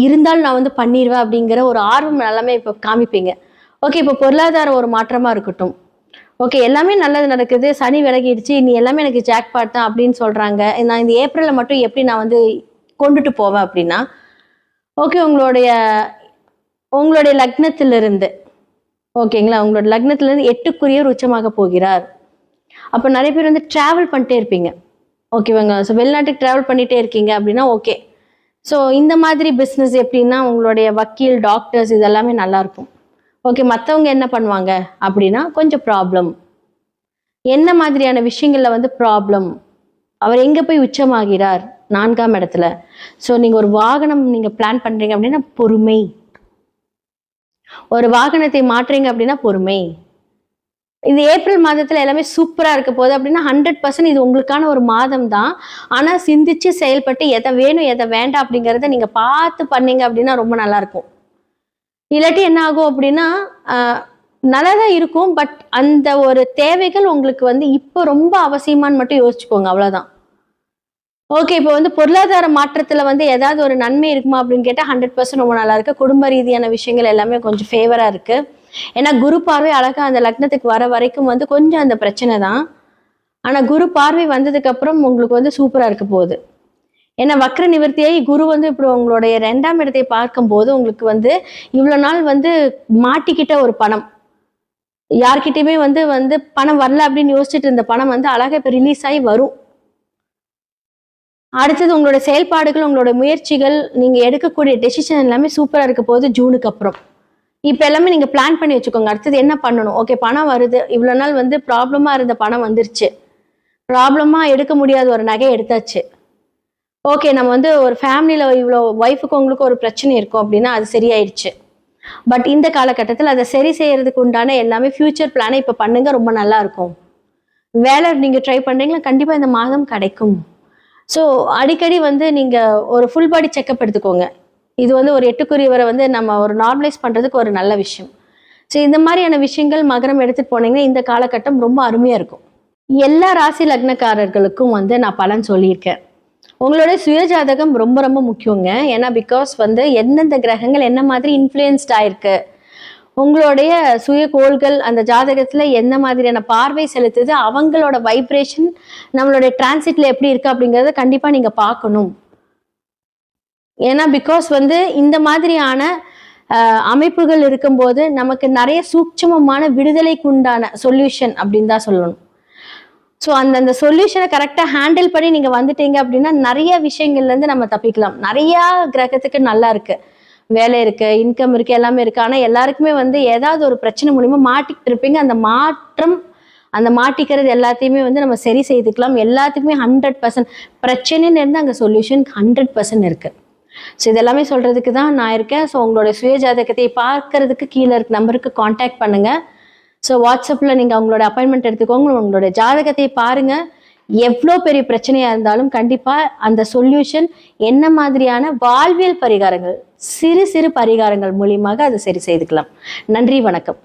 இருந்தாலும் நான் வந்து பண்ணிடுவேன் அப்படிங்கிற ஒரு ஆர்வம் எல்லாமே இப்போ காமிப்பீங்க. ஓகே, இப்போ பொருளாதார ஒரு மாற்றமாக இருக்கட்டும். ஓகே, எல்லாமே நல்லது நடக்குது, சனி விலகிடுச்சு, இனி எல்லாமே எனக்கு ஜாக்பாட் தான் அப்படின்னு சொல்கிறாங்க. நான் இந்த ஏப்ரலில் மட்டும் எப்படி நான் வந்து கொண்டுட்டு போவேன் அப்படின்னா, ஓகே, உங்களுடைய லக்னத்திலிருந்து, ஓகேங்களா, உங்களோட லக்னத்திலேருந்து 8க்குரியவர் உச்சமாக போகிறார். அப்போ நிறைய பேர் வந்து ட்ராவல் பண்ணிட்டே இருப்பீங்க, ஓகேவாங்க. ஸோ வெளிநாட்டுக்கு ட்ராவல் பண்ணிகிட்டே இருக்கீங்க அப்படின்னா ஓகே. ஸோ இந்த மாதிரி பிஸ்னஸ் எப்படின்னா உங்களுடைய வக்கீல், டாக்டர்ஸ் இதெல்லாமே நல்லாயிருக்கும். ஓகே, மற்றவங்க என்ன பண்ணுவாங்க அப்படின்னா கொஞ்சம் ப்ராப்ளம். என்ன மாதிரியான விஷயங்களில் வந்து ப்ராப்ளம்? அவர் எங்கே போய் உச்சமாகிறார்? 4ஆம் இடத்துல. ஸோ நீங்கள் ஒரு வாகனம் நீங்கள் பிளான் பண்ணுறீங்க அப்படின்னா பொறுமை. ஒரு வாகனத்தை மாற்றுறீங்க அப்படின்னா பொறுமை. இந்த ஏப்ரல் மாதத்துல எல்லாமே சூப்பரா இருக்க போகுது அப்படின்னா 100% இது உங்களுக்கான ஒரு மாதம் தான். ஆனா சிந்திச்சு செயல்பட்டு எதை வேணும் எதை வேண்டாம் அப்படிங்கிறத நீங்க பார்த்து பண்ணீங்க அப்படின்னா ரொம்ப நல்லா இருக்கும். இல்லாட்டி என்ன ஆகும் அப்படின்னா நல்லா தான் இருக்கும், பட் அந்த ஒரு தேவைகள் உங்களுக்கு வந்து இப்போ ரொம்ப அவசியமானு மட்டும் யோசிச்சுக்கோங்க, அவ்வளவுதான். ஓகே, இப்போ வந்து பொருளாதார மாற்றத்துல வந்து ஏதாவது ஒரு நன்மை இருக்குமா அப்படின்னு கேட்டால் 100% ரொம்ப நல்லா இருக்கு. குடும்ப ரீதியான விஷயங்கள் எல்லாமே கொஞ்சம் ஃபேவரா இருக்கு. ஏன்னா குரு பார்வை அழகா அந்த லக்னத்துக்கு வர வரைக்கும் வந்து கொஞ்சம் அந்த பிரச்சனை தான். ஆனா குரு பார்வை வந்ததுக்கு அப்புறம் உங்களுக்கு வந்து சூப்பரா இருக்க போகுது. ஏன்னா வக்ர நிவர்த்தியை குரு வந்து இப்போ உங்களுடைய 2ஆம் இடத்தை பார்க்கும்போது உங்களுக்கு வந்து இவ்வளவு நாள் வந்து மாட்டிக்கிட்ட ஒரு பணம், யார்கிட்டயுமே வந்து பணம் வரல அப்படின்னு யோசிச்சுட்டு இருந்த பணம் வந்து அழகா இப்போ ரிலீஸ் ஆகி வரும். அடுத்தது உங்களோட செயல்பாடுகள், உங்களோட முயற்சிகள், நீங்க எடுக்கக்கூடிய டெசிஷன் எல்லாமே சூப்பரா இருக்க போகுது ஜூனுக்கு அப்புறம். இப்ப எல்லாமே நீங்க பிளான் பண்ணி வச்சுக்கோங்க, அடுத்தது என்ன பண்ணணும். ஓகே, பணம் வருது, இவ்வளவு நாள் வந்து ப்ராப்ளமா இருந்த பணம் வந்துருச்சு, ப்ராப்ளமா எடுக்க முடியாத ஒரு நகை எடுத்தாச்சு. ஓகே, நம்ம வந்து ஒரு ஃபேமிலியில இவ்வளோ ஒய்ஃபுக்கு உங்களுக்கு ஒரு பிரச்சனை இருக்கும் அப்படின்னா அது சரியாயிடுச்சு. பட் இந்த காலகட்டத்தில் அதை சரி செய்யறதுக்கு உண்டான எல்லாமே ஃபியூச்சர் பிளானை இப்போ பண்ணுங்க, ரொம்ப நல்லா இருக்கும். வேலை நீங்க ட்ரை பண்றீங்களா, கண்டிப்பா இந்த மாதம் கிடைக்கும். ஸோ அடிக்கடி வந்து நீங்கள் ஒரு ஃபுல் பாடி செக்கப் எடுத்துக்கோங்க. இது வந்து ஒரு 8 வந்து நம்ம ஒரு நார்மலைஸ் பண்ணுறதுக்கு ஒரு நல்ல விஷயம். ஸோ இந்த மாதிரியான விஷயங்கள் மகரம் எடுத்துகிட்டு போனீங்கன்னா இந்த காலகட்டம் ரொம்ப அருமையாக இருக்கும். எல்லா ராசி லக்னக்காரர்களுக்கும் வந்து நான் பலன் சொல்லியிருக்கேன். உங்களோட சுயஜாதகம் ரொம்ப ரொம்ப முக்கியங்க. ஏன்னா பிகாஸ் வந்து எந்தெந்த கிரகங்கள் என்ன மாதிரி இன்ஃப்ளூயன்ஸ்ட் ஆயிருக்கு, உங்களுடைய சுய கோள்கள் அந்த ஜாதகத்துல என்ன மாதிரியான பார்வை செலுத்துது, அவங்களோட வைப்ரேஷன் நம்மளுடைய டிரான்சிட்ல எப்படி இருக்கு அப்படிங்கறத கண்டிப்பா நீங்க பார்க்கணும். ஏன்னா பிகாஸ் வந்து இந்த மாதிரியான அமைப்புகள் இருக்கும்போது நமக்கு நிறைய சூட்சமமான விடுதலைக்கு உண்டான சொல்யூஷன் அப்படின்னு தான் சொல்லணும். ஸோ அந்த சொல்யூஷனை கரெக்டாக ஹேண்டில் பண்ணி நீங்கள் வந்துட்டீங்க அப்படின்னா நிறைய விஷயங்கள்லேருந்து நம்ம தப்பிக்கலாம். நிறையா கிரகத்துக்கு நல்லா இருக்கு, வேலை இருக்கு, இன்கம் இருக்கு, எல்லாமே இருக்கு. ஆனால் எல்லாருக்குமே வந்து ஏதாவது ஒரு பிரச்சனை மூலியமா மாட்டிக்கிட்டு இருப்பீங்க. அந்த மாட்டிக்கிறது எல்லாத்தையுமே வந்து நம்ம சரி செய்துக்கலாம். எல்லாத்துக்குமே 100% பிரச்சனைன்னு இருந்து அங்கே சொல்யூஷன் 100% இருக்கு. ஸோ இதெல்லாமே சொல்றதுக்கு தான் நான் இருக்கேன். ஸோ உங்களோட சுய ஜாதகத்தை பார்க்கறதுக்கு கீழே இருக்க நம்பருக்கு காண்டாக்ட் பண்ணுங்க. ஸோ வாட்ஸ்அப்பில் நீங்கள் அவங்களோட அப்பாயின்மெண்ட் எடுத்துக்கோங்க, உங்களோட ஜாதகத்தை பாருங்க. எவ்வளோ பெரிய பிரச்சனையாக இருந்தாலும் கண்டிப்பாக அந்த சொல்யூஷன் என்ன மாதிரியான வாழ்வியல் பரிகாரங்கள், சிறு சிறு பரிகாரங்கள் மூலியமாக அதை சரி செய்துக்கலாம். நன்றி, வணக்கம்.